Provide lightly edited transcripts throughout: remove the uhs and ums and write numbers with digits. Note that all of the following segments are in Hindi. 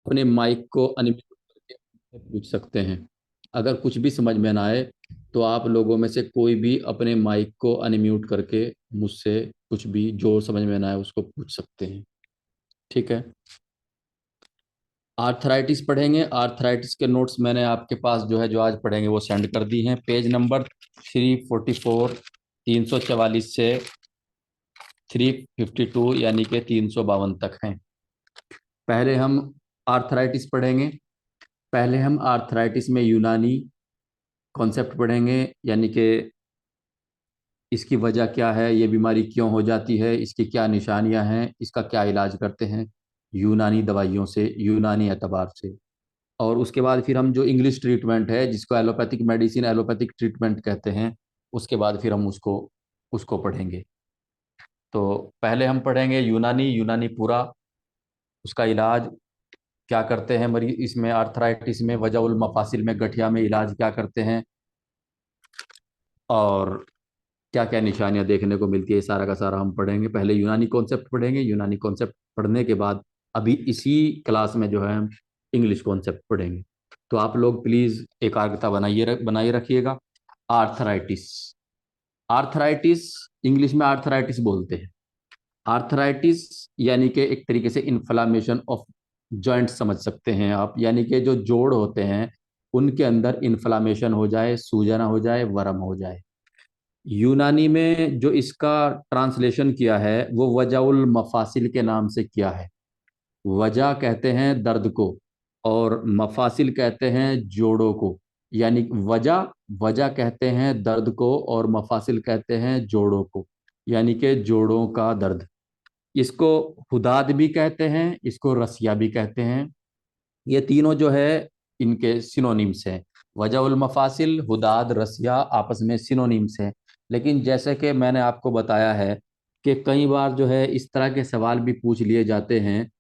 अपने माइक को अनम्यूट करके पूछ सकते हैं। अगर कुछ भी समझ में ना आए तो आप लोगों में से कोई भी अपने माइक को अनम्यूट करके मुझसे कुछ भी जो समझ में ना आए उसको पूछ सकते हैं। ठीक है। आर्थराइटिस पढ़ेंगे। आर्थराइटिस के नोट्स मैंने आपके पास जो है जो आज पढ़ेंगे वो सेंड कर दी हैं। पेज नंबर 344, 344 से 352 यानी कि 352 तक हैं। पहले हम आर्थराइटिस पढ़ेंगे। पहले हम आर्थराइटिस में यूनानी कॉन्सेप्ट पढ़ेंगे, यानी कि इसकी वजह क्या है, ये बीमारी क्यों हो जाती है, इसकी क्या निशानियां हैं, इसका क्या इलाज करते हैं यूनानी दवाइयों से, यूनानी एतबार से। और उसके बाद फिर हम जो इंग्लिश ट्रीटमेंट है जिसको एलोपैथिक मेडिसिन, एलोपैथिक ट्रीटमेंट कहते हैं, उसके बाद फिर हम उसको उसको पढ़ेंगे। तो पहले हम पढ़ेंगे यूनानी। यूनानी पूरा उसका इलाज क्या करते हैं मरीज इसमें, आर्थराइटिस में, वजउल मफासिल में, गठिया में इलाज क्या करते हैं और क्या क्या निशानियां देखने को मिलती है, सारा का सारा हम पढ़ेंगे। पहले यूनानी कॉन्सेप्ट पढ़ेंगे। यूनानी कॉन्सेप्ट पढ़ने के बाद अभी इसी क्लास में जो है हम इंग्लिश कॉन्सेप्ट पढ़ेंगे। तो आप लोग प्लीज एकाग्रता बनाए रखिएगा। आर्थराइटिस। आर्थराइटिस इंग्लिश में आर्थराइटिस बोलते हैं। आर्थराइटिस यानी कि एक तरीके से इन्फ्लामेशन ऑफ जॉइंट समझ सकते हैं आप, यानी कि जो जोड़ होते हैं उनके अंदर इन्फ्लामेशन हो जाए, सूजन हो जाए, वर्म हो जाए। यूनानी में जो इसका ट्रांसलेशन किया है वो वजाउल मफासिल के नाम से किया है। वजह कहते हैं दर्द को और मफासिल कहते हैं जोड़ों को। यानी वजह, वजह कहते हैं दर्द को और मफासिल कहते हैं जोड़ों को, यानी कि जोड़ों का दर्द। इसको हुदाद भी कहते हैं, इसको रसिया भी कहते हैं। ये तीनों जो है इनके सिनोनिम्स हैं। वजह मफासिल, हुदाद, रसिया आपस में सिनोनिम्स हैं। लेकिन जैसे कि मैंने आपको बताया है कि कई बार जो है इस तरह के सवाल भी पूछ लिए जाते हैं।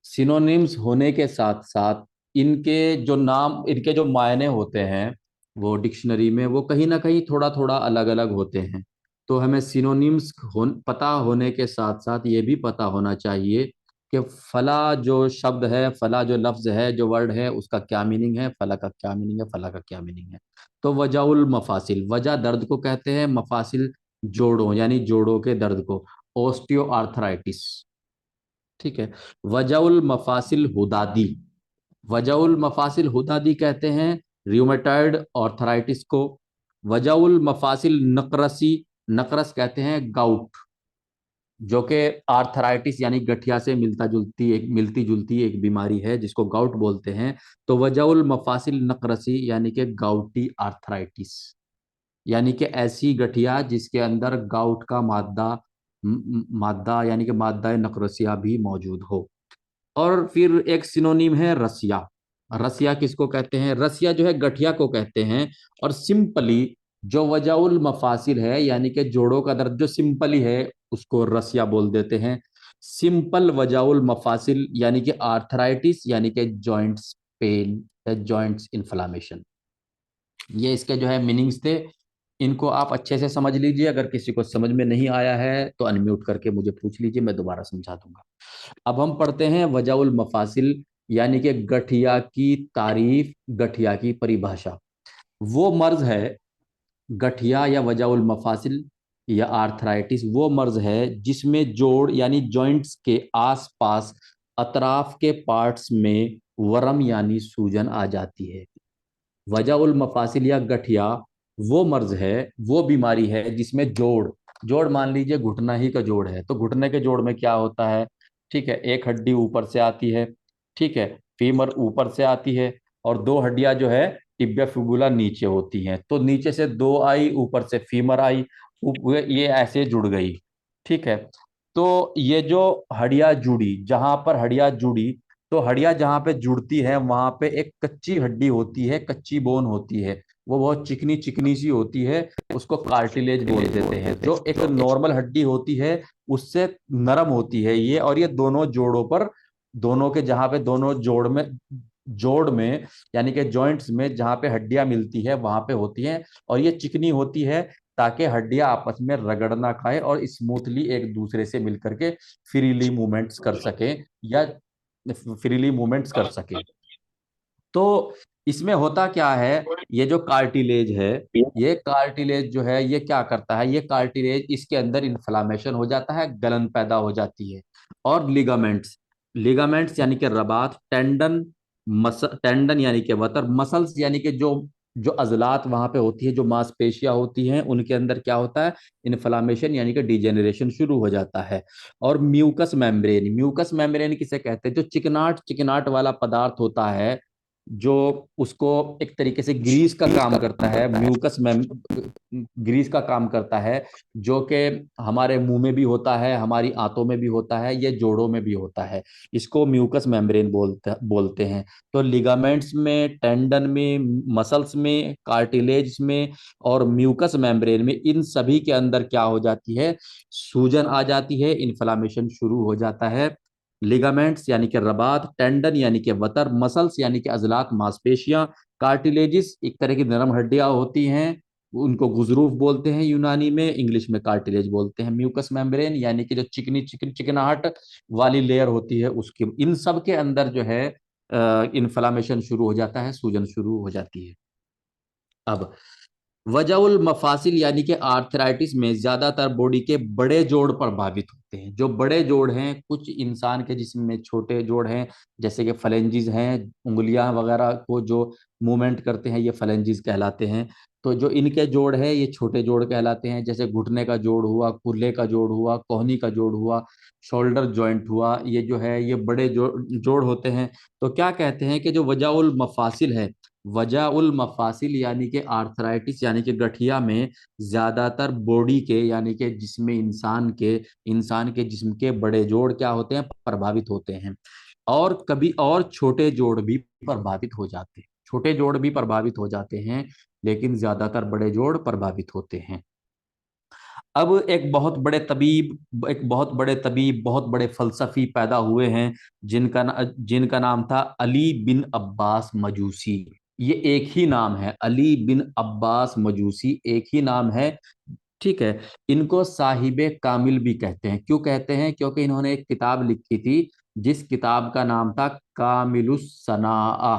सिनोनिम्स होने के साथ साथ इनके जो नाम, इनके जो मायने होते हैं वो डिक्शनरी में वो कहीं ना कहीं थोड़ा थोड़ा अलग अलग होते हैं। तो हमें सिनोनिम्स पता होने के साथ साथ ये भी पता होना चाहिए कि फला जो शब्द है, फला जो लफ्ज है, जो वर्ड है, उसका क्या मीनिंग है, फला का क्या मीनिंग है, फला का क्या मीनिंग है। तो वजाउल मफासिल, वजह दर्द को कहते हैं, मफासिल जोड़ों यानी जोड़ों के दर्द को। Osteo arthritis. ठीक है। वजाउल मफासिल हुदादी, वजाउल मफासिल हुदादी कहते हैं रियोमेटॉइड आर्थराइटिस को। वजाउल मफासिल नकरसी, नकरस कहते हैं गाउट, जो कि आर्थराइटिस यानी गठिया से मिलती जुलती एक बीमारी है जिसको गाउट बोलते हैं। तो वजाउल मफासिल नकरसी यानी कि गाउटी आर्थराइटिस, यानी कि ऐसी गठिया जिसके अंदर गाउट का मादा यानी कि मादा नकरसिया भी मौजूद हो। और फिर एक सिनोनिम है रसिया। रसिया किसको कहते हैं? रसिया जो है गठिया को कहते हैं। और सिंपली जो वजाउल मफासिल है यानी कि जोड़ों का दर्द जो सिंपली है उसको रसिया बोल देते हैं। सिंपल वजाउल मफासिल यानी कि आर्थराइटिस यानी कि जॉइंट्स पेन या जॉइंट्स इन्फ्लामेशन। ये इसके जो है मीनिंग्स थे। इनको आप अच्छे से समझ लीजिए। अगर किसी को समझ में नहीं आया है तो अनम्यूट करके मुझे पूछ लीजिए, मैं दोबारा समझा दूंगा। अब हम पढ़ते हैं वजाउल मफासिल यानी कि गठिया की तारीफ, गठिया की परिभाषा। वो मर्ज है, गठिया या वजाउल मफासिल या आर्थराइटिस वो मर्ज है जिसमें जोड़ यानी जॉइंट्स के आसपास अतराफ के पार्ट्स में वरम यानी सूजन आ जाती है। वजाउल मफासिल या गठिया वो मर्ज है, वो बीमारी है जिसमें जोड़, जोड़ मान लीजिए घुटना ही का जोड़ है, तो घुटने के जोड़ में क्या होता है? ठीक है, एक हड्डी ऊपर से आती है, ठीक है, फीमर ऊपर से आती है, और दो हड्डियां जो है टिबिया फिबुला नीचे होती हैं। तो नीचे से दो आई, ऊपर से फीमर आई, ये ऐसे जुड़ गई। ठीक है। तो ये जो हड्डियां जुड़ी, जहां पर हड्डियां जुड़ी, तो हड्डियां जहां पे जुड़ती है वहां पे एक कच्ची हड्डी होती है, कच्ची बोन होती है। वो बहुत चिकनी चिकनी सी होती है, उसको कार्टिलेज बोल देते हैं। जो एक नॉर्मल हड्डी होती है उससे नरम होती है ये, और ये दोनों जोड़ों पर, दोनों के जहां पे दोनों जोड़ में यानी कि जॉइंट्स में जहां पे हड्डियां मिलती है वहां पे होती हैं। और ये चिकनी होती है ताकि हड्डियां आपस में रगड़ ना खाए और स्मूथली एक दूसरे से मिलकर के फ्रीली मूवमेंट्स कर सकें, या फ्रीली मूवमेंट्स कर सके। तो इसमें होता क्या है, ये जो कार्टिलेज है, ये कार्टिलेज जो है ये क्या करता है, ये कार्टिलेज इसके अंदर इन्फ्लामेशन हो जाता है, गलन पैदा हो जाती है। और लिगामेंट्स, लिगामेंट्स यानी कि रबात, टेंडन, टेंडन यानी कि वतर, मसल्स यानी कि जो जो अजलात वहां पे होती है, जो मांसपेशियां होती हैं, उनके अंदर क्या होता है, इन्फ्लामेशन यानी कि डिजेनरेशन शुरू हो जाता है। और म्यूकस मेम्ब्रेन, म्यूकस मेम्ब्रेन किसे कहते हैं, जो चिकनाट चिकनाट वाला पदार्थ होता है, जो उसको एक तरीके से ग्रीस का काम करता है, म्यूकस में ग्रीस का काम करता है, जो कि हमारे मुंह में भी होता है, हमारी आंतों में भी होता है, ये जोड़ों में भी होता है। इसको म्यूकस मेम्ब्रेन बोलते हैं। तो लिगामेंट्स में, टेंडन में, मसल्स में, कार्टिलेज में और म्यूकस मेम्ब्रेन में, इन सभी के अंदर क्या हो जाती है, सूजन आ जाती है, इन्फ्लामेशन शुरू हो जाता है। लिगामेंट्स यानी कि रबात, टेंडन यानी कि वतर, मसल्स यानी कि अजलात मांसपेशियां, कार्टिलेजिस एक तरह की नरम हड्डियां होती हैं, उनको गुजरूफ बोलते हैं यूनानी में, इंग्लिश में कार्टिलेज बोलते हैं। म्यूकस मेम्ब्रेन यानी कि जो चिकनी चिकनाहट वाली लेयर होती है उसकी, इन सब के अंदर जो है इन्फ्लामेशन शुरू हो जाता है, सूजन शुरू हो जाती है। अब वजउल मफासिल यानी कि आर्थराइटिस में ज्यादातर बॉडी के बड़े जोड़ प्रभावित होते हैं। जो बड़े जोड़ हैं, कुछ इंसान के जिस्म में छोटे जोड़ हैं, जैसे कि फलेंजिस हैं, उंगलियां वगैरह को जो मूवमेंट करते हैं, ये फलेंजिस कहलाते हैं। तो जो इनके जोड़ है ये छोटे जोड़ कहलाते हैं, जैसे घुटने का जोड़ हुआ, कूल्हे का जोड़ हुआ, कोहनी का जोड़ हुआ, शोल्डर जॉइंट हुआ, ये जो है ये बड़े जोड़ होते हैं। तो क्या कहते हैं कि जो वजाउल मफासिल है, वजाउल मफासिल यानी कि आर्थराइटिस यानी कि गठिया में ज्यादातर बॉडी के यानी कि जिसमें इंसान के जिस्म के बड़े जोड़ क्या होते हैं, प्रभावित होते हैं। और कभी और छोटे जोड़ भी प्रभावित हो जाते हैं, छोटे जोड़ भी प्रभावित हो जाते हैं, लेकिन ज्यादातर बड़े जोड़ प्रभावित होते हैं। अब एक बहुत बड़े फलसफी पैदा हुए हैं, जिनका नाम था अली बिन अब्बास मजूसी। ये एक ही नाम है, अली बिन अब्बास मजूसी, एक ही नाम है। ठीक है। इनको साहिबे कामिल भी कहते हैं। क्यों कहते हैं? क्योंकि इन्होंने एक किताब लिखी थी, जिस किताब का नाम था कामिलुस सनाआ।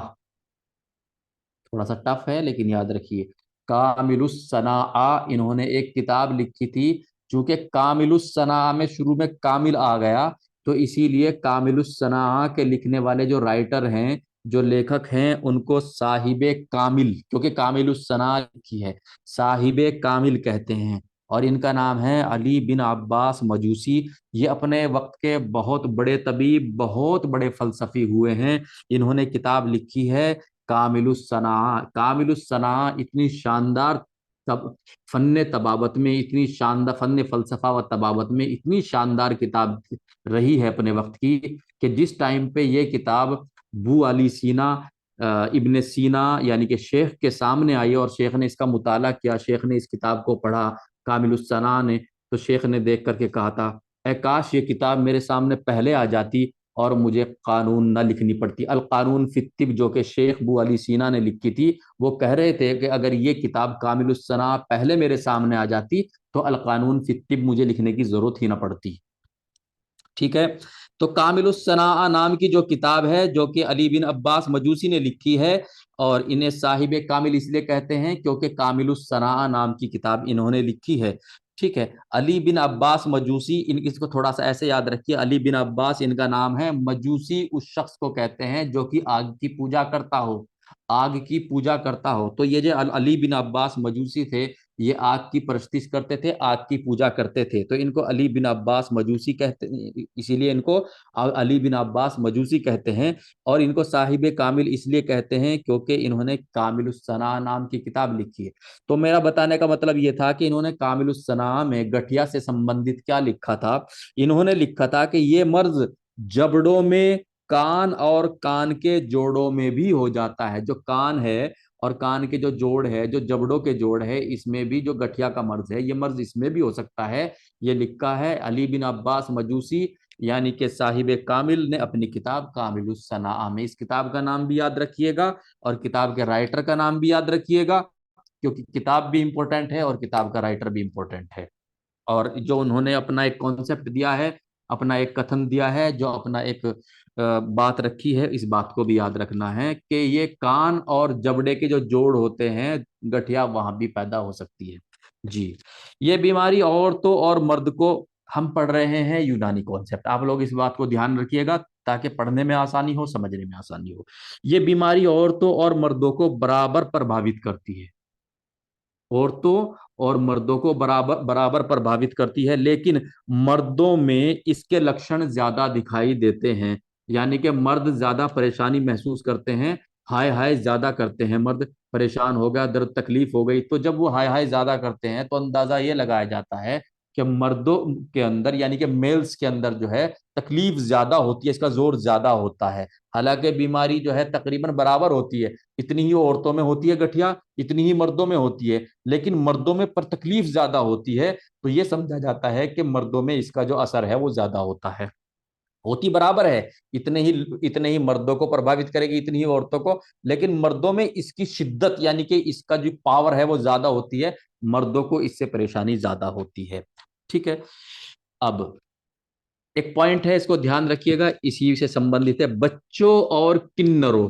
थोड़ा सा टफ है लेकिन याद रखिए, कामिलुस सनाआ, इन्होंने एक किताब लिखी थी। चूंकि कामिलुस सनाआ में शुरू में कामिल आ गया, तो इसीलिए कामिलुस सनाआ के लिखने वाले जो राइटर हैं, जो लेखक हैं, उनको साहिबे कामिल, क्योंकि कामिलुस सनाआ लिखी है, साहिबे कामिल कहते हैं। और इनका नाम है अली बिन अब्बास मजूसी। ये अपने वक्त के बहुत बड़े तबीब, बहुत बड़े फलसफी हुए हैं। इन्होंने किताब लिखी है कामिलुस सना। कामिलुस सना इतनी शानदार, तब फन्ने तबाबत में इतनी शानदार, फन्ने फलसफा व तबाबत में इतनी शानदार किताब रही है अपने वक्त की, कि जिस टाइम पे ये किताब बू अली सीना, इब्ने सीना यानी कि शेख के सामने आई और शेख ने इसका मुताला किया, शेख ने इस किताब को पढ़ा, कामिलुस सना ने, तो शेख ने देख करके कहा था, ए काश ये किताब मेरे सामने पहले आ जाती और मुझे कानून न लिखनी पड़ती। अल कानून फित्तिब, जो कि शेख बू अली सीना ने लिखी थी, वो कह रहे थे कि अगर ये किताब कामिलुस सना पहले मेरे सामने आ जाती तो अल कानून फित्तिब मुझे लिखने की जरूरत ही ना पड़ती। ठीक है। तो कामिलुस सनाआ नाम की जो किताब है, जो कि अली बिन अब्बास मजूसी ने लिखी है, और इन्हें साहिब कामिल इसलिए कहते हैं क्योंकि कामिलुस सनाआ नाम की किताब इन्होंने लिखी है। ठीक है। अली बिन अब्बास मजूसी, इन इसको थोड़ा सा ऐसे याद रखिए, अली बिन अब्बास इनका नाम है। मजूसी उस शख्स को कहते हैं जो कि आग की पूजा करता हो, आग की पूजा करता हो। तो ये जो अली बिन अब्बास मजूसी थे, ये आग की परस्तिश करते थे, आग की पूजा करते थे, तो इनको अली बिन अब्बास मजूसी कहते, इसीलिए इनको अली बिन अब्बास मजूसी कहते हैं। और इनको साहिब कामिल इसलिए कहते हैं क्योंकि इन्होंने कामिलुस सना नाम की किताब लिखी है। तो मेरा बताने का मतलब ये था कि इन्होंने कामिलुस सना में गठिया से संबंधित क्या लिखा था। इन्होंने लिखा था कि ये मर्ज जबड़ों में, कान और कान के जोड़ों में भी हो जाता है। जो कान है और कान के जो जोड़ है, जो जबड़ों के जोड़ है, इसमें भी जो गठिया का मर्ज है, ये मर्ज इसमें भी हो सकता है। ये लिखा है अली बिन अब्बास मजूसी यानी कि साहिब कामिल ने अपनी किताब कामिलुस सनाआ में। इस किताब का नाम भी याद रखिएगा और किताब के राइटर का नाम भी याद रखिएगा, क्योंकि किताब भी इंपॉर्टेंट है और किताब का राइटर भी इंपॉर्टेंट है। और जो उन्होंने अपना एक कॉन्सेप्ट दिया है, अपना एक कथन दिया है, जो अपना एक बात रखी है, इस बात को भी याद रखना है कि ये कान और जबड़े के जो जोड़ होते हैं, गठिया वहां भी पैदा हो सकती है। जी। ये बीमारी औरतों और मर्द को, हम पढ़ रहे हैं यूनानी कॉन्सेप्ट, आप लोग इस बात को ध्यान रखिएगा ताकि पढ़ने में आसानी हो, समझने में आसानी हो। ये बीमारी औरतों और मर्दों को बराबर प्रभावित करती है, औरतों और मर्दों को बराबर बराबर प्रभावित करती है, लेकिन मर्दों में इसके लक्षण ज्यादा दिखाई देते हैं। यानी कि मर्द ज्यादा परेशानी महसूस करते हैं, हाय हाय ज्यादा करते हैं। मर्द परेशान हो गया, दर्द तकलीफ हो गई, तो जब वो हाय हाय ज्यादा करते हैं तो अंदाजा ये लगाया जाता है कि मर्दों के अंदर, यानी कि मेल्स के अंदर जो है तकलीफ ज्यादा होती है, इसका जोर ज्यादा होता है। हालांकि बीमारी जो है तकरीबन बराबर होती है, इतनी ही औरतों में होती है गठिया, इतनी ही मर्दों में होती है, लेकिन मर्दों में पर तकलीफ ज्यादा होती है, तो ये समझा जाता है कि मर्दों में इसका जो असर है वो ज्यादा होता है। होती बराबर है, इतने ही मर्दों को प्रभावित करेगी, इतनी ही औरतों को, लेकिन मर्दों में इसकी शिद्दत यानी कि इसका जो पावर है वो ज्यादा होती है, मर्दों को इससे परेशानी ज्यादा होती है। ठीक है। अब एक पॉइंट है, इसको ध्यान रखिएगा, इसी से संबंधित है, बच्चों और किन्नरों,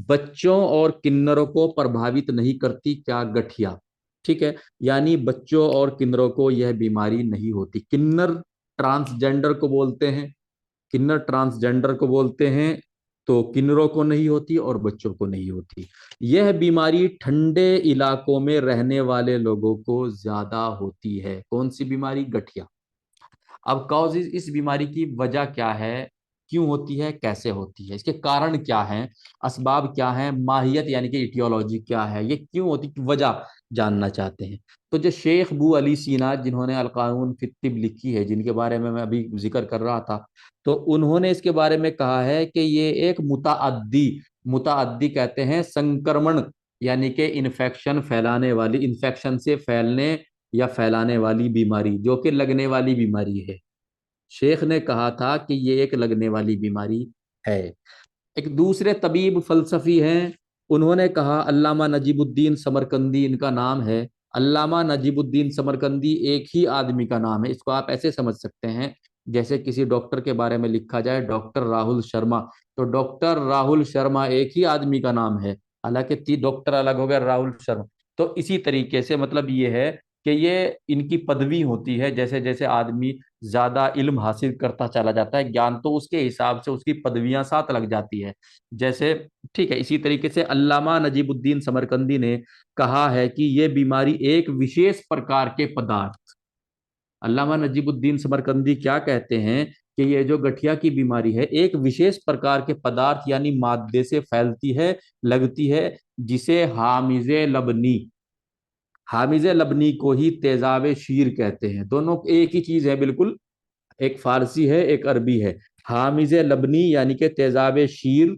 बच्चों और किन्नरों को प्रभावित नहीं करती क्या गठिया? ठीक है, यानी बच्चों और किन्नरों को यह बीमारी नहीं होती। किन्नर ट्रांसजेंडर को बोलते हैं, किन्नर ट्रांसजेंडर को बोलते हैं, तो किन्नरों को नहीं होती और बच्चों को नहीं होती। यह बीमारी ठंडे इलाकों में रहने वाले लोगों को ज्यादा होती है। कौन सी बीमारी? गठिया। अब कॉजेज, इस बीमारी की वजह क्या है, क्यों होती है, कैसे होती है, इसके कारण क्या हैं, असबाब क्या हैं, माहियत यानी कि इटियोलॉजी क्या है, ये क्यों होती, वजह जानना चाहते हैं। तो जो शेख बू अली सीना, जिन्होंने अल कानून फी तिब लिखी है, जिनके बारे में मैं अभी जिक्र कर रहा था, तो उन्होंने इसके बारे में कहा है कि ये एक मुताअद्दी, मुताअद्दी कहते हैं संक्रमण, यानी कि इन्फेक्शन फैलाने वाली, इन्फेक्शन से फैलने या फैलाने वाली बीमारी, जो कि लगने वाली बीमारी है। शेख ने कहा था कि ये एक लगने वाली बीमारी है। एक दूसरे तबीब फलसफी हैं, उन्होंने कहा, अल्लामा नजीबुद्दीन समरकंदी इनका नाम है। अल्लामा नजीबुद्दीन समरकंदी एक ही आदमी का नाम है, इसको आप ऐसे समझ सकते हैं जैसे किसी डॉक्टर के बारे में लिखा जाए डॉक्टर राहुल शर्मा, तो डॉक्टर राहुल शर्मा एक ही आदमी का नाम है, हालांकि डॉक्टर अलग हो गया, राहुल शर्मा। तो इसी तरीके से मतलब ये है कि ये इनकी पदवी होती है, जैसे जैसे आदमी ज्यादा इल्म हासिल करता चला जाता है ज्ञान, तो उसके हिसाब से उसकी पदवियां साथ लग जाती है। जैसे, ठीक है, इसी तरीके से अल्लामा नजीबुद्दीन समरकंदी ने कहा है कि यह बीमारी एक विशेष प्रकार के पदार्थ, अल्लामा नजीबुद्दीन समरकंदी क्या कहते हैं कि ये जो गठिया की बीमारी है एक विशेष प्रकार के पदार्थ यानी मादे से फैलती है, लगती है, जिसे हामिजे लबनी, हामिजे लबनी को ही तेजाब शीर कहते हैं। दोनों एक ही चीज है बिल्कुल, एक फारसी है एक अरबी है। हामिज लबनी यानी कि तेजाब शीर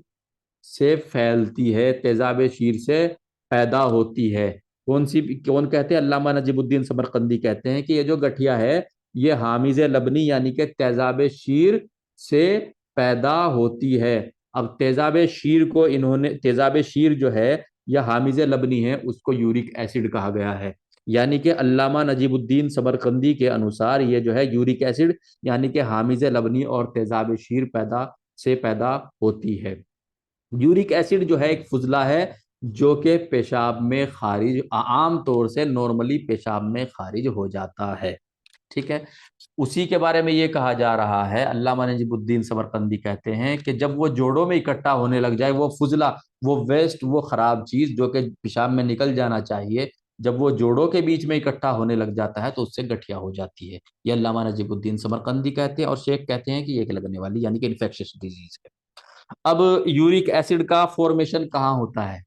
से फैलती है, तेजाब शीर से पैदा होती है। कौन सी, कौन कहते हैं? अल्लामा नजीबुद्दीन समरकंदी कहते हैं कि ये जो गठिया है ये हामिज लबनी यानी कि तेजाब शीर से पैदा होती है। अब तेजाब शीर को इन्होंने, तेजाब शीर जो है या हामिज लबनी है, उसको यूरिक एसिड कहा गया है। यानी कि अल्लामा नजीबुद्दीन समरकंदी के अनुसार ये जो है यूरिक एसिड यानी कि हामिज लबनी और तेजाब शीर पैदा होती है। यूरिक एसिड जो है एक फुजला है जो कि पेशाब में खारिज, आम तौर से नॉर्मली पेशाब में खारिज हो जाता है। ठीक है। उसी के बारे में ये कहा जा रहा है, अल्लामा नजीबुद्दीन समरकंदी कहते हैं कि जब वो जोड़ों में इकट्ठा होने लग जाए, वो फुजला, वो वेस्ट, वो खराब चीज जो कि पेशाब में निकल जाना चाहिए, जब वो जोड़ों के बीच में इकट्ठा होने लग जाता है तो उससे गठिया हो जाती है। ये अल्लामा नजीबुद्दीन समरकंदी कहते हैं, और शेख कहते हैं कि ये एक लगने वाली यानी कि इन्फेक्शियस डिजीज है। अब यूरिक एसिड का फॉर्मेशन कहाँ होता है?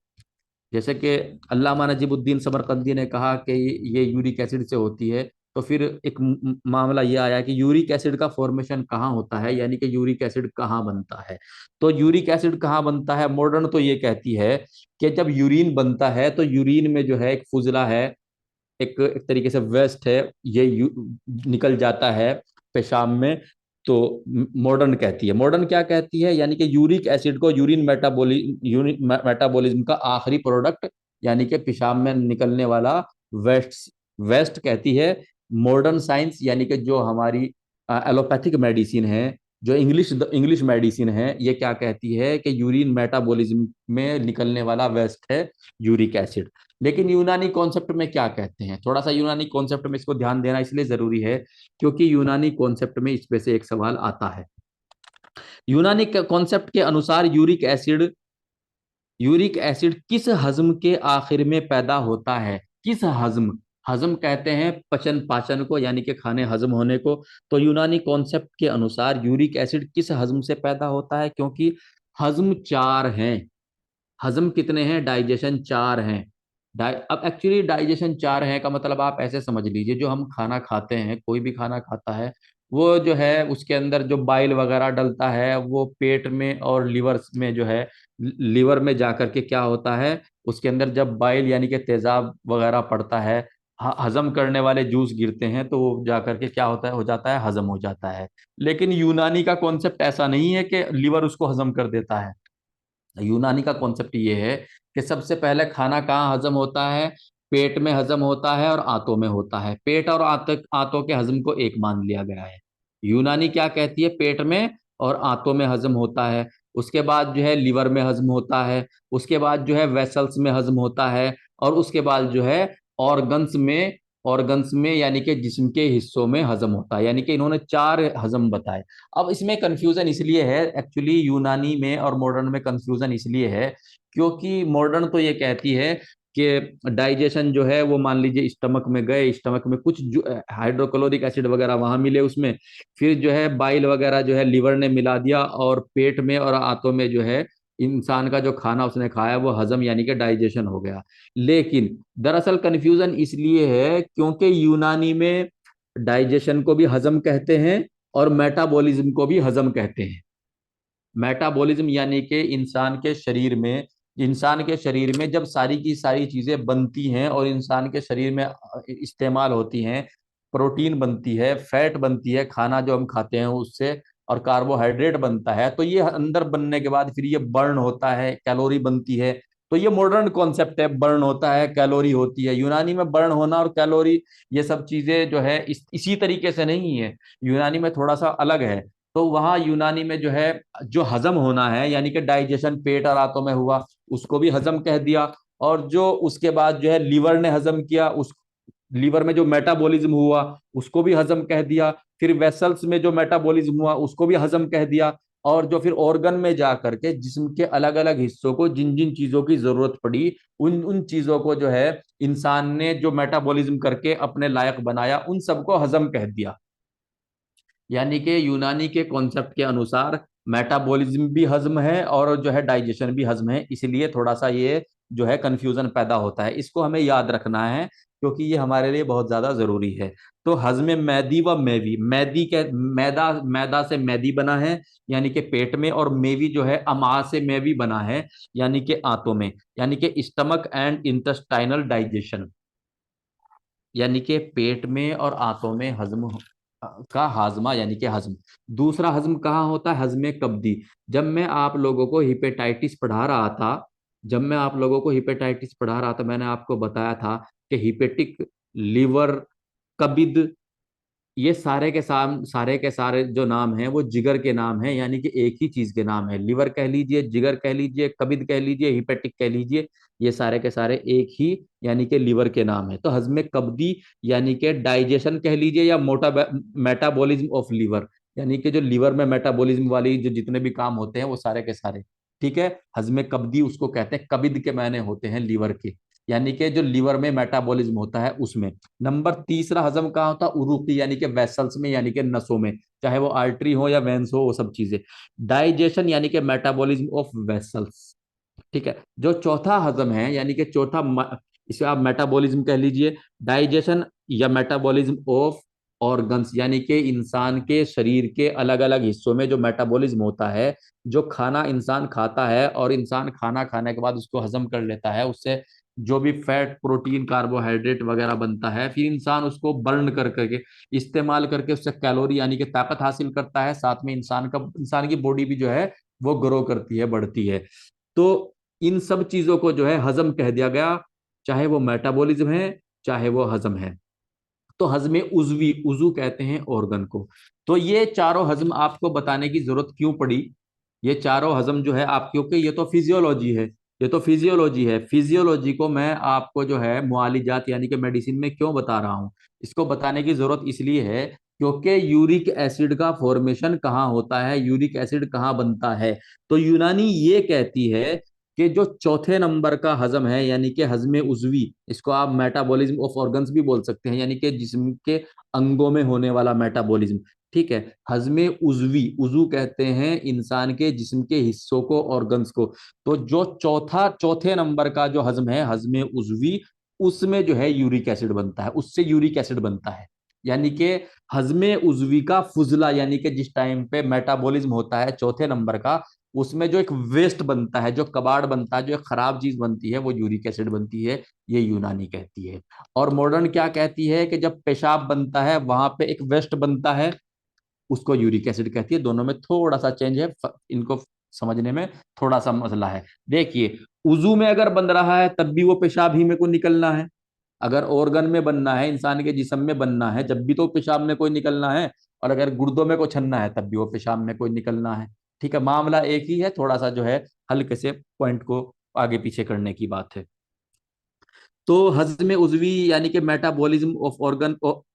जैसे कि अल्लामा नजीबुद्दीन समरकंदी ने कहा कि ये यूरिक एसिड से होती है, तो फिर एक मामला ये आया कि यूरिक एसिड का फॉर्मेशन कहाँ होता है, यानी कि यूरिक एसिड कहाँ बनता है। तो यूरिक एसिड कहाँ बनता है, मॉडर्न तो ये कहती है कि जब यूरिन बनता है तो यूरिन में जो है एक फुजला है, एक तरीके से वेस्ट है, ये निकल जाता है पेशाब में। तो मॉडर्न कहती है, मॉडर्न क्या कहती है, यानी कि यूरिक एसिड को यूरिन मेटाबॉलिज्म का आखिरी प्रोडक्ट यानी कि पेशाब में निकलने वाला वेस्ट, वेस्ट कहती है। मॉडर्न साइंस यानी कि जो हमारी एलोपैथिक मेडिसिन है, जो इंग्लिश मेडिसिन है ये क्या कहती है कि यूरिन मेटाबॉलिज्म में निकलने वाला वेस्ट है यूरिक एसिड। लेकिन यूनानी कॉन्सेप्ट में क्या कहते हैं, थोड़ा सा यूनानी कॉन्सेप्ट में इसको ध्यान देना इसलिए जरूरी है क्योंकि यूनानी कॉन्सेप्ट में इसमें से एक सवाल आता है। यूनानी कॉन्सेप्ट के अनुसार यूरिक एसिड किस हजम के आखिर में पैदा होता है? किस हजम, हजम कहते हैं पचन पाचन को, यानी कि खाने हजम होने को। तो यूनानी कॉन्सेप्ट के अनुसार यूरिक एसिड किस हजम से पैदा होता है? क्योंकि हजम चार हैं। हजम कितने हैं? डाइजेशन चार हैं। अब एक्चुअली डाइजेशन चार है का मतलब आप ऐसे समझ लीजिए, जो हम खाना खाते हैं, कोई भी खाना खाता है, वो जो है उसके अंदर जो बाइल वगैरह डलता है वो पेट में और लीवर में जो है, लीवर में जाकर के क्या होता है, उसके अंदर जब बाइल यानी कि तेजाब वगैरह पड़ता है, हजम करने वाले जूस गिरते हैं, तो वो जाकर के क्या होता है, हो जाता है, हजम हो जाता है। लेकिन यूनानी का कॉन्सेप्ट ऐसा नहीं है कि लीवर उसको हजम कर देता है। यूनानी का कॉन्सेप्ट ये है कि सबसे पहले खाना कहाँ हजम होता है? पेट में हजम होता है और आंतों में होता है। पेट और आंतों के हजम को एक मान लिया गया है। यूनानी क्या कहती है? पेट में और आंतों में हजम होता है, उसके बाद जो है लीवर में हजम होता है, उसके बाद जो है वेसल्स में हजम होता है, और उसके बाद जो है ऑर्गन्स में, यानी कि जिस्म के हिस्सों में हजम होता है। यानी कि इन्होंने चार हजम बताए। अब इसमें कंफ्यूजन इसलिए है, एक्चुअली यूनानी में और मॉडर्न में कंफ्यूजन इसलिए है क्योंकि मॉडर्न तो ये कहती है कि डाइजेशन जो है वो मान लीजिए स्टमक में गए, स्टमक में कुछ हाइड्रोक्लोरिक एसिड वगैरह वहां मिले उसमें, फिर जो है बाइल वगैरह जो है लीवर ने मिला दिया, और पेट में और आंतों में जो है इंसान का जो खाना उसने खाया वो हजम यानी कि डाइजेशन हो गया। लेकिन दरअसल कंफ्यूजन इसलिए है क्योंकि यूनानी में डाइजेशन को भी हजम कहते हैं और मेटाबॉलिज्म को भी हजम कहते हैं। मेटाबॉलिज्म यानी कि इंसान के शरीर में जब सारी की सारी चीजें बनती हैं और इंसान के शरीर में इस्तेमाल होती हैं, प्रोटीन बनती है, फैट बनती है, खाना जो हम खाते हैं उससे, और कार्बोहाइड्रेट बनता है, तो ये अंदर बनने के बाद फिर ये बर्न होता है, कैलोरी बनती है। तो ये मॉडर्न कॉन्सेप्ट है, बर्न होता है, कैलोरी होती है। यूनानी में बर्न होना और कैलोरी ये सब चीजें जो है इसी तरीके से नहीं है, यूनानी में थोड़ा सा अलग है। तो वहां यूनानी में जो है, जो हजम होना है यानी कि डाइजेशन पेट और आंतों में हुआ, उसको भी हजम कह दिया। और जो उसके बाद जो है लीवर ने हजम किया, उस लीवर में जो मेटाबॉलिज्म हुआ उसको भी हजम कह दिया। फिर वेसल्स में जो मेटाबॉलिज्म हुआ उसको भी हजम कह दिया। और जो फिर ऑर्गन में जा करके जिस्म के अलग अलग हिस्सों को जिन जिन चीजों की जरूरत पड़ी, उन उन चीजों को जो है इंसान ने जो मेटाबॉलिज्म करके अपने लायक बनाया, उन सबको हजम कह दिया। यानी कि यूनानी के कॉन्सेप्ट के अनुसार मेटाबॉलिज्म भी हजम है और जो है डाइजेशन भी हजम है, इसलिए थोड़ा सा ये जो है कंफ्यूजन पैदा होता है। इसको हमें याद रखना है क्योंकि ये हमारे लिए बहुत ज्यादा जरूरी है। तो हजम मैदी व मेवी, मैदी के मैदा, मैदा से मैदी बना है यानी कि पेट में, और मेवी जो है अमा से मेवी बना है यानी कि आंतों में, यानी कि स्टमक एंड इंटेस्टाइनल डाइजेशन, यानी कि पेट में और आंतों में हजम का हाजमा यानी कि हजम। दूसरा हजम कहाँ होता है? हजम कब्दी। जब मैं आप लोगों को हिपेटाइटिस पढ़ा रहा था, मैंने आपको बताया था कि हिपेटिक, लिवर, कबिद, ये सारे के सारे जो नाम हैं वो जिगर के नाम हैं, यानी कि एक ही चीज के नाम है। लिवर कह लीजिए, जिगर कह लीजिए, कबिद कह लीजिए, हिपेटिक कह लीजिए, ये सारे के सारे एक ही यानी कि लिवर के नाम है। तो हजम कब्दी यानी कि डाइजेशन कह लीजिए या मोटा मेटाबॉलिज्म ऑफ लिवर, यानी कि जो लिवर में मेटाबॉलिज्म वाली जो जितने भी काम होते हैं वो सारे के सारे, ठीक है, हजम कब्दी उसको कहते हैं। कबिद के मायने होते हैं लीवर के, यानी कि जो लीवर में मेटाबॉलिज्म होता है उसमें। नंबर तीसरा हजम कहाँ होता है? उरुकी यानी कि वेसल्स में, यानी कि नसों में, चाहे वो आर्टरी हो या वेंस हो, वो सब चीजें। डाइजेशन यानी कि मेटाबॉलिज्म ऑफ वेसल्स, ठीक है। जो चौथा हजम है यानी कि इसे आप मेटाबॉलिज्म कह लीजिए, डाइजेशन या मेटाबॉलिज्म ऑफ ऑर्गन्स, यानी कि इंसान के शरीर के अलग अलग हिस्सों में जो मेटाबॉलिज्म होता है, जो खाना इंसान खाता है और इंसान खाना खाने के बाद उसको हजम कर लेता है, उससे जो भी फैट, प्रोटीन, कार्बोहाइड्रेट वगैरह बनता है, फिर इंसान उसको बर्न कर करके, इस्तेमाल करके उससे कैलोरी यानी कि ताकत हासिल करता है। साथ में इंसान की बॉडी भी जो है वो ग्रो करती है, बढ़ती है। तो इन सब चीजों को जो है हजम कह दिया गया, चाहे वो मेटाबॉलिज्म है चाहे वो हजम है। तो हजम उजवी, उजू कहते हैं ऑर्गन को। तो ये चारों हजम आपको बताने की जरूरत क्यों पड़ी? ये चारों हजम जो है आप, क्योंकि ये तो फिजियोलॉजी है, ये तो फिजियोलॉजी है। फिजियोलॉजी को मैं आपको जो है मुआलिजात यानी कि मेडिसिन में क्यों बता रहा हूँ? इसको बताने की जरूरत इसलिए है क्योंकि यूरिक एसिड का फॉर्मेशन कहाँ होता है, यूरिक एसिड कहाँ बनता है। तो यूनानी ये कहती है कि जो चौथे नंबर का हजम है यानी कि हजम उजवी, इसको आप मेटाबॉलिज्म ऑफ ऑर्गन्स भी बोल सकते हैं, यानी कि जिस्म के अंगों में होने वाला मेटाबॉलिज्म। ठीक है, हजमे उजवी, उजू कहते हैं इंसान के जिस्म के हिस्सों को, ऑर्गन्स को। तो जो चौथे नंबर का जो हजम है, हजमे उजवी, उसमें जो है यूरिक एसिड बनता है, उससे यूरिक एसिड बनता है। यानी कि हजमे उजवी का फुजला, यानी कि जिस टाइम पे मेटाबॉलिज्म होता है चौथे नंबर का, उसमें जो एक वेस्ट बनता है, जो कबाड़ बनता है, जो एक खराब चीज बनती है, वो यूरिक एसिड बनती है। ये यूनानी कहती है। और मॉडर्न क्या कहती है कि जब पेशाब बनता है वहां पे एक वेस्ट बनता है, उसको यूरिक एसिड कहती है। दोनों में थोड़ा सा चेंज है, इनको समझने में थोड़ा सा मसला है। देखिए, उजू में अगर बन रहा है तब भी वो पेशाब ही में को निकलना है। अगर ऑर्गन में बनना है, इंसान के जिस्म में बनना है, जब भी तो पेशाब में कोई निकलना है। और अगर गुर्दों में को छनना है तब भी वो पेशाब में कोई निकलना है। ठीक है, मामला एक ही है, थोड़ा सा जो है हल्के से पॉइंट को आगे पीछे करने की बात है। तो हजम उजवी यानी कि मेटाबॉलिज्म ऑफ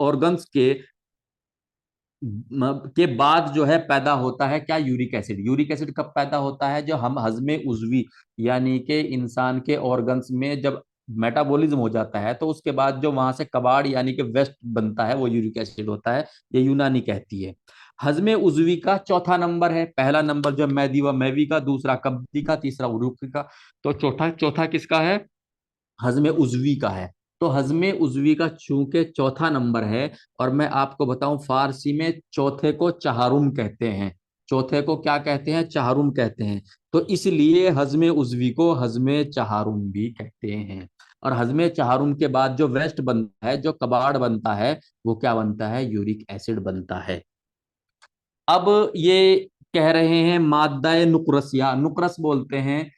ऑर्गन्स के बाद जो है पैदा होता है क्या? Uric acid. यूरिक एसिड कब पैदा होता है? जो हम हजमे उजवी यानी कि इंसान के ऑर्गन्स में जब मेटाबॉलिज्म हो जाता है, तो उसके बाद जो वहां से कबाड़ यानी कि वेस्ट बनता है, वो यूरिक एसिड होता है। ये यूनानी कहती है। हजमे उजवी का चौथा नंबर है, पहला नंबर जो मैदी व मैवी का, दूसरा कब्जी का, तीसरा उरुक का। तो चौथा चौथा किसका है? हजमे उजवी का है। तो हजमे उजवी का चूंकि चौथा नंबर है, और मैं आपको बताऊं फारसी में चौथे को चहारुम कहते हैं। चौथे को क्या कहते हैं? चहारुम कहते हैं। तो इसलिए हजमे उजवी को हजमे चहारुम भी कहते हैं। और हजमे चहारुम के बाद जो वेस्ट बनता है, जो कबाड़ बनता है, वो क्या बनता है? यूरिक एसिड बनता है। अब ये कह रहे हैं मादा नुकरस, या नुकरस बोलते हैं।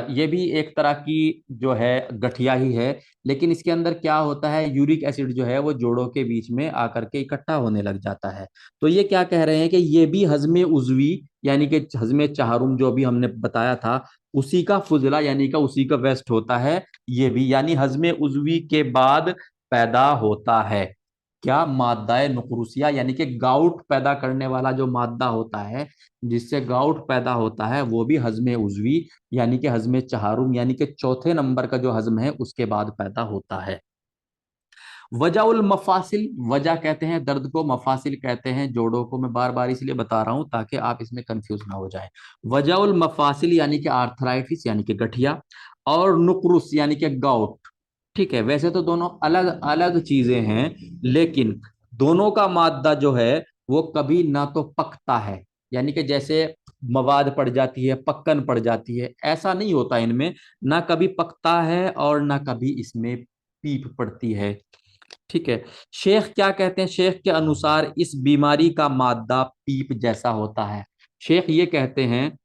ये भी एक तरह की जो है गठिया ही है। लेकिन इसके अंदर क्या होता है, यूरिक एसिड जो है वो जोड़ों के बीच में आकर के इकट्ठा होने लग जाता है। तो ये क्या कह रहे हैं कि ये भी हजमे उजवी यानी कि हजमे चाहरुम जो भी हमने बताया था, उसी का फुजला यानी का उसी का वेस्ट होता है। ये भी यानी हजमे उजवी के बाद पैदा होता है क्या? मादा नुकरुसिया, यानी कि गाउट पैदा करने वाला जो मादा होता है, जिससे गाउट पैदा होता है, वो भी हजमे उजवी यानी कि हजमे चहारुम यानी कि चौथे नंबर का जो हजम है उसके बाद पैदा होता है। वजाउल मफासिल, वजह कहते हैं दर्द को, मफासिल कहते हैं जोड़ों को। मैं बार बार इसलिए बता रहा हूं ताकि आप इसमें कंफ्यूज ना हो जाए। वजाउल मफासिल यानी कि आर्थराइटिस यानी कि गठिया, और नुकरुस यानी कि गाउट। ठीक है, वैसे तो दोनों अलग अलग चीजें हैं, लेकिन दोनों का मादा जो है वो कभी ना तो पकता है, यानी कि जैसे मवाद पड़ जाती है, पक्कन पड़ जाती है, ऐसा नहीं होता इनमें। ना कभी पकता है और ना कभी इसमें पीप पड़ती है। ठीक है, शेख क्या कहते हैं? शेख के अनुसार इस बीमारी का मादा पीप जैसा होता है। शेख ये कहते हैं,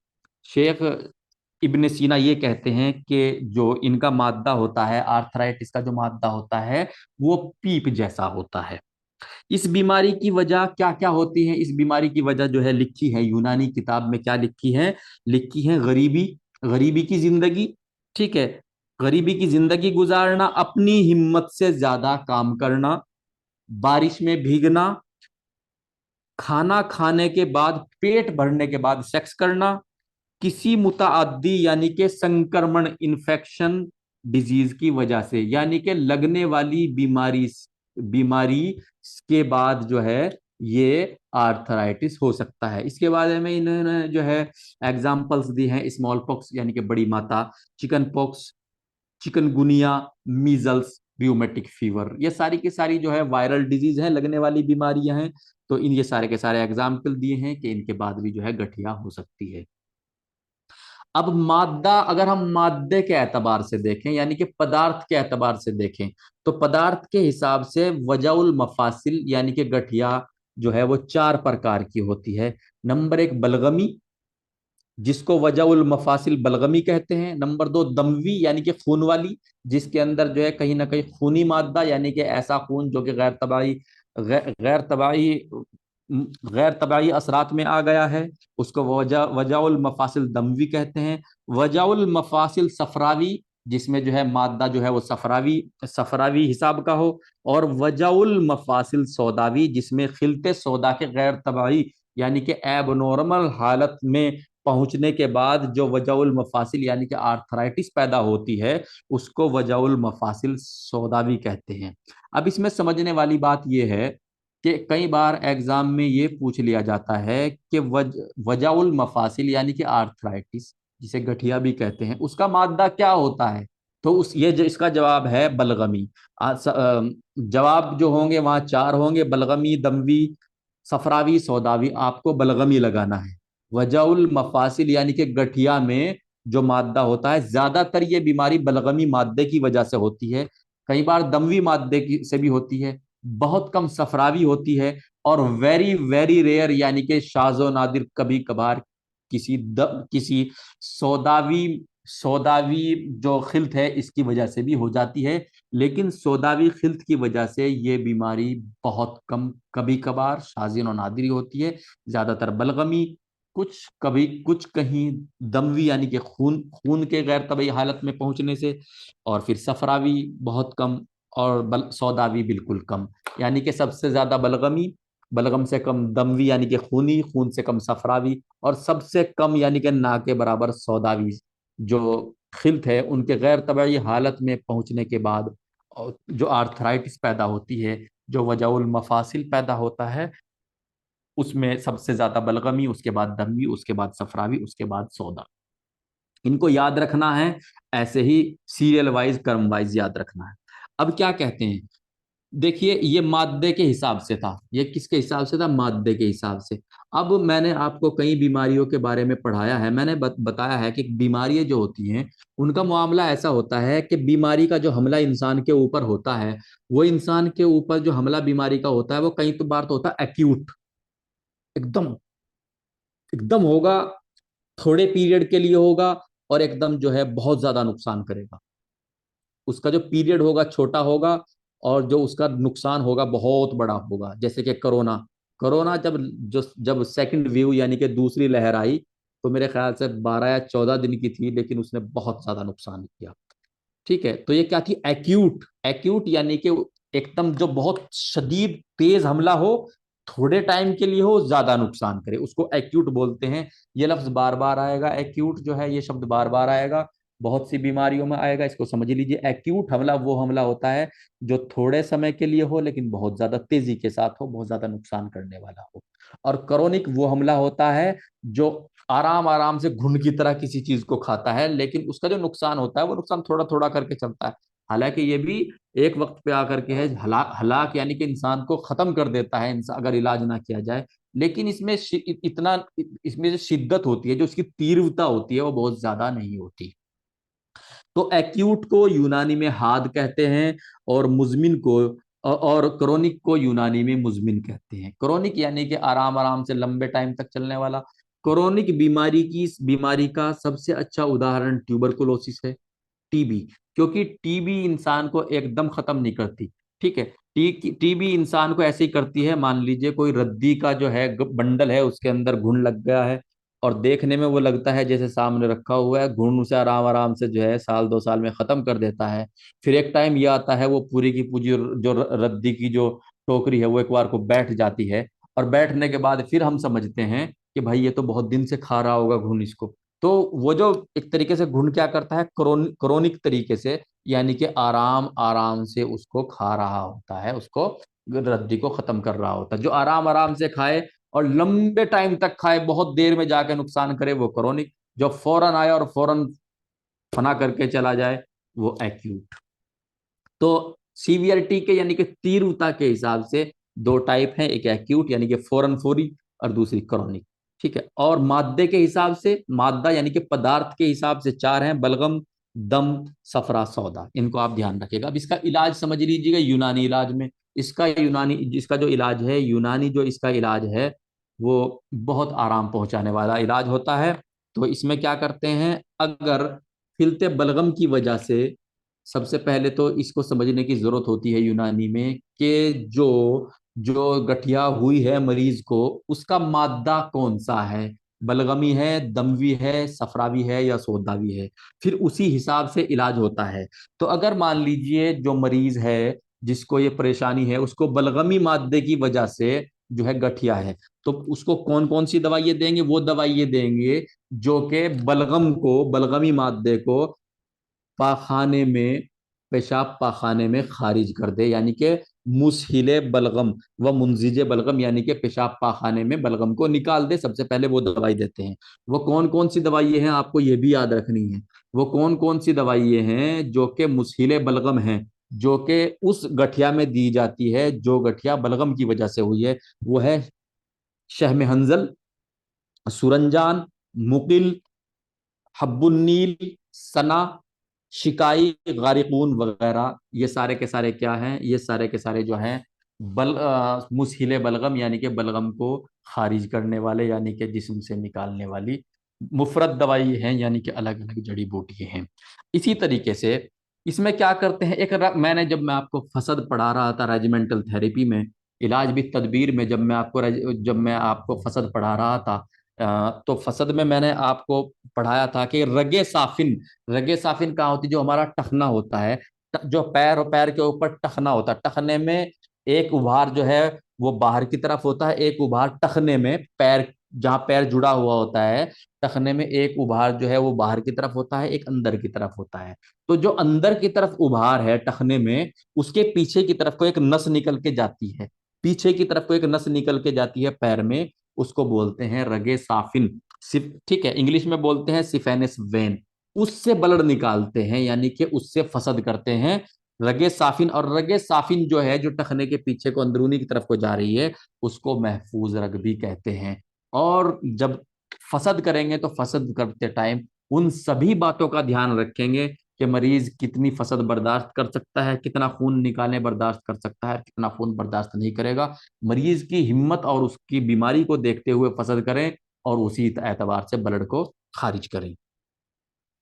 शेख इब्ने सीना ये कहते हैं कि जो इनका मादा होता है, आर्थराइटिस का जो मादा होता है, वो पीप जैसा होता है। इस बीमारी की वजह क्या क्या होती है? इस बीमारी की वजह जो है लिखी है यूनानी किताब में, क्या लिखी है? लिखी है गरीबी, गरीबी की जिंदगी। ठीक है, गरीबी की जिंदगी गुजारना, अपनी हिम्मत से ज्यादा काम करना, बारिश में भीगना, खाना खाने के बाद, पेट भरने के बाद सेक्स करना, किसी मुताअद्दी यानी कि संक्रमण, इन्फेक्शन, डिजीज की वजह से, यानी कि लगने वाली बीमारी, बीमारी के बाद जो है ये आर्थराइटिस हो सकता है। इसके बारे में इन्होंने जो है एग्जाम्पल्स दी हैं, स्मॉल पॉक्स यानी कि बड़ी माता, chicken pox, chikungunya, measles, rheumatic fever, ये सारी की सारी जो है वायरल डिजीज है, लगने वाली बीमारियां हैं। तो इन ये सारे के सारे एग्जाम्पल दिए हैं कि इनके बाद भी जो है गठिया हो सकती है। अब मादा, अगर हम मादे के एतबार से देखें यानी कि पदार्थ के एतबार से देखें, तो पदार्थ के हिसाब से वजाउल मफासिल यानी कि गठिया जो है वो चार प्रकार की होती है। नंबर एक बलगमी, जिसको वजउल मफासिल बलगमी कहते हैं। नंबर दो दमवी यानी कि खून वाली, जिसके अंदर जो है कहीं ना कहीं खूनी मादा यानी कि ऐसा खून जो कि गैर तबाई गैर तबाई असरात में आ गया है, उसको वजउल मफासिल दमवी कहते हैं। वजउल मफासिल सफरावी, जिसमें जो है मादा जो है वो सफरावी सफरावी हिसाब का हो। और वजउल मफासिल सौदावी, जिसमें खिलते सौदा के गैर तबाई यानी कि एबनॉर्मल हालत में पहुंचने के बाद जो वजउल मफासिल यानी कि आर्थराइटिस पैदा होती है, उसको वजउल मफासिल सौदावी कहते हैं। अब इसमें समझने वाली बात यह है कि कई बार एग्जाम में ये पूछ लिया जाता है कि वजउल मफासिल यानी कि आर्थराइटिस, जिसे गठिया भी कहते हैं, उसका मादा क्या होता है। तो उस ये जो इसका जवाब है बलगमी। जवाब जो होंगे वहां चार होंगे, बलगमी, दमवी, सफरावी, सौदावी। आपको बलगमी लगाना है। वजउल मफासिल यानी कि गठिया में जो मादा होता है, ज्यादातर ये बीमारी बलगमी मादे की वजह से होती है। कई बार दमवी मादे की से भी होती है, बहुत कम सफरावी होती है, और वेरी वेरी रेयर यानी कि शाजो नादिर कभी कभार किसी सौदावी सौदावी जो खिल्त है इसकी वजह से भी हो जाती है। लेकिन सौदावी खिल्त की वजह से ये बीमारी बहुत कम, कभी कभार शाजीन और नादिरी होती है। ज्यादातर बलगमी, कुछ कभी कुछ कहीं दमवी यानी कि खून खून के गैर तबी हालत में पहुंचने से, और फिर सफरावी बहुत कम, और सौदावी बिल्कुल कम। यानी कि सबसे ज्यादा बलगमी, बलगम से कम दमवी यानी कि खूनी, खून से कम सफरावी, और सबसे कम यानी कि ना के बराबर सौदावी जो खिल्त है उनके गैर तबी हालत में पहुंचने के बाद और जो आर्थराइटिस पैदा होती है, जो वजउल मफासिल पैदा होता है, उसमें सबसे ज्यादा बलगमी, उसके बाद दमवी, उसके बाद सफरावी, उसके बाद सौदा। इनको याद रखना है, ऐसे ही सीरियल वाइज क्रम वाइज याद रखना है। अब क्या कहते हैं, देखिए ये मादे के हिसाब से था, ये किसके हिसाब से था, मादे के हिसाब से। अब मैंने आपको कई बीमारियों के बारे में पढ़ाया है, मैंने बताया है कि बीमारियां जो होती हैं उनका मामला ऐसा होता है कि बीमारी का जो हमला इंसान के ऊपर होता है, वो इंसान के ऊपर जो हमला बीमारी का होता है वो कई तो बार तो होता है एक्यूट, एकदम एकदम होगा, थोड़े पीरियड के लिए होगा, और एकदम जो है बहुत ज्यादा नुकसान करेगा। उसका जो पीरियड होगा छोटा होगा, और जो उसका नुकसान होगा बहुत बड़ा होगा। जैसे कि कोरोना, कोरोना जब सेकंड वेव यानी कि दूसरी लहर आई, तो मेरे ख्याल से 12 या 14 दिन की थी, लेकिन उसने बहुत ज्यादा नुकसान किया। ठीक है, तो ये क्या थी, एक्यूट। एक्यूट यानी कि एकदम जो बहुत शदीद तेज हमला हो, थोड़े टाइम के लिए हो, ज्यादा नुकसान करे, उसको एक्यूट बोलते हैं। ये लफ्ज बार बार आएगा, एक्यूट जो है ये शब्द बार बार आएगा, बहुत सी बीमारियों में आएगा, इसको समझ लीजिए। एक्यूट हमला वो हमला होता है जो थोड़े समय के लिए हो, लेकिन बहुत ज्यादा तेजी के साथ हो, बहुत ज्यादा नुकसान करने वाला हो। और क्रोनिक वो हमला होता है जो आराम आराम से घुन की तरह किसी चीज को खाता है, लेकिन उसका जो नुकसान होता है वो नुकसान थोड़ा थोड़ा करके चलता है। हालांकि ये भी एक वक्त पे आकर के है हलाक, हलाक यानी कि इंसान को खत्म कर देता है इंसान अगर इलाज ना किया जाए। लेकिन इसमें इतना, इसमें जो शिद्दत होती है, जो उसकी तीव्रता होती है, वो बहुत ज्यादा नहीं होती। तो एक्यूट को यूनानी में हाद कहते हैं, और मुजमिन को और क्रोनिक को यूनानी में मुजमिन कहते हैं। क्रोनिक यानी कि आराम आराम से लंबे टाइम तक चलने वाला। क्रोनिक बीमारी की, इस बीमारी का सबसे अच्छा उदाहरण ट्यूबरकुलोसिस है, टीबी। क्योंकि टीबी इंसान को एकदम खत्म नहीं करती। ठीक है, टीबी इंसान को ऐसे ही करती है, मान लीजिए कोई रद्दी का जो है बंडल है, उसके अंदर घुन लग गया है, और देखने में वो लगता है जैसे सामने रखा हुआ है, घुन उसे आराम आराम से जो है साल 2 साल में खत्म कर देता है। फिर एक टाइम ये आता है, वो पूरी की पूरी जो रद्दी की जो टोकरी है वो एक बार को बैठ जाती है, और बैठने के बाद फिर हम समझते हैं कि भाई ये तो बहुत दिन से खा रहा होगा घुन इसको। तो वो जो एक तरीके से घुन क्या करता है, क्रोनिक तरीके से, यानी कि आराम आराम से उसको खा रहा होता है, उसको रद्दी को खत्म कर रहा होता है। जो आराम आराम से खाए और लंबे टाइम तक खाए, बहुत देर में जाके नुकसान करे, वो क्रोनिक। जो फौरन आए और फौरन फना करके चला जाए, वो एक्यूट। तो सीवियरिटी के यानी कि तीव्रता के हिसाब से दो टाइप हैं, एक एक्यूट यानी कि फौरन फौरी, और दूसरी क्रॉनिक। ठीक है, और मादे के हिसाब से, मादा यानी कि पदार्थ के हिसाब से चार हैं, बलगम, दम, सफरा, सौदा। इनको आप ध्यान रखिएगा। अब इसका इलाज समझ लीजिएगा यूनानी इलाज में। इसका यूनानी, जिसका जो इलाज है यूनानी, जो इसका इलाज है वो बहुत आराम पहुंचाने वाला इलाज होता है। तो इसमें क्या करते हैं, अगर खिलते बलगम की वजह से, सबसे पहले तो इसको समझने की जरूरत होती है यूनानी में कि जो जो गठिया हुई है मरीज को, उसका मादा कौन सा है, बलगमी है, दमवी है, सफरावी है या सोदावी है। फिर उसी हिसाब से इलाज होता है। तो अगर मान लीजिए जो मरीज है जिसको ये परेशानी है, उसको बलगमी मादे की वजह से जो है गठिया है, तो उसको कौन कौन सी दवाइयाँ देंगे, वो दवाइयाँ देंगे जो कि बलगम को, बलगमी मादे को पाखाने में, पेशाब पाखाने में खारिज कर दे, यानी कि मुसहिले बलगम व मुंजिजे बलगम, यानी कि पेशाब पाखाने में बलगम को निकाल दे। सबसे पहले वो दवाई देते हैं। वो कौन कौन सी दवाइयाँ हैं आपको ये भी याद रखनी है। वो कौन कौन सी दवाइयाँ हैं जो कि मुसहिले बलगम हैं, जो कि उस गठिया में दी जाती है जो गठिया बलगम की वजह से हुई है। वो है शहम हंजल, सुरंजान, मुकिल, हब्बुन्नील, सना, शिकाई, गारिकून वगैरह, ये सारे के सारे क्या हैं, ये सारे के सारे जो हैं मुसहिले बलगम, यानी कि बलगम को खारिज करने वाले, यानी कि जिस्म से निकालने वाली मुफरत दवाई हैं, यानी कि अलग अलग जड़ी बूटियां हैं। इसी तरीके से इसमें क्या करते हैं, मैंने जब मैं आपको फसद पढ़ा रहा था रेजिमेंटल थेरेपी में, इलाज भी तदबीर में, जब मैं आपको फसद पढ़ा रहा था, तो फसद में मैंने आपको पढ़ाया था कि रगे साफिन कहाँ होती, जो हमारा टखना होता है, जो पैर और पैर के ऊपर टखना होता है, टखने में एक उभार जो है वो बाहर की तरफ होता है, एक उभार टखने में, पैर जहाँ पैर जुड़ा हुआ होता है, टखने में एक उभार जो है वो बाहर की तरफ होता है, एक अंदर की तरफ होता है। तो जो अंदर की तरफ उभार है टखने में, उसके पीछे की तरफ को एक नस निकल के जाती है, पीछे की तरफ को एक नस निकल के जाती है पैर में, उसको बोलते हैं रगे साफिन। सिर्फ ठीक है, इंग्लिश में बोलते हैं सिफेनिस वेन। उससे ब्लड निकालते हैं, यानी कि उससे फसद करते हैं रगे साफिन। और रगे साफिन जो है, जो टखने के पीछे को अंदरूनी की तरफ को जा रही है, उसको महफूज रग भी कहते हैं। और जब फसद करेंगे तो फसद करते टाइम उन सभी बातों का ध्यान रखेंगे कि मरीज कितनी फसद बर्दाश्त कर सकता है, कितना खून निकालने बर्दाश्त कर सकता है, कितना खून बर्दाश्त नहीं करेगा। मरीज की हिम्मत और उसकी बीमारी को देखते हुए फसद करें और उसी एतबार से ब्लड को खारिज करें।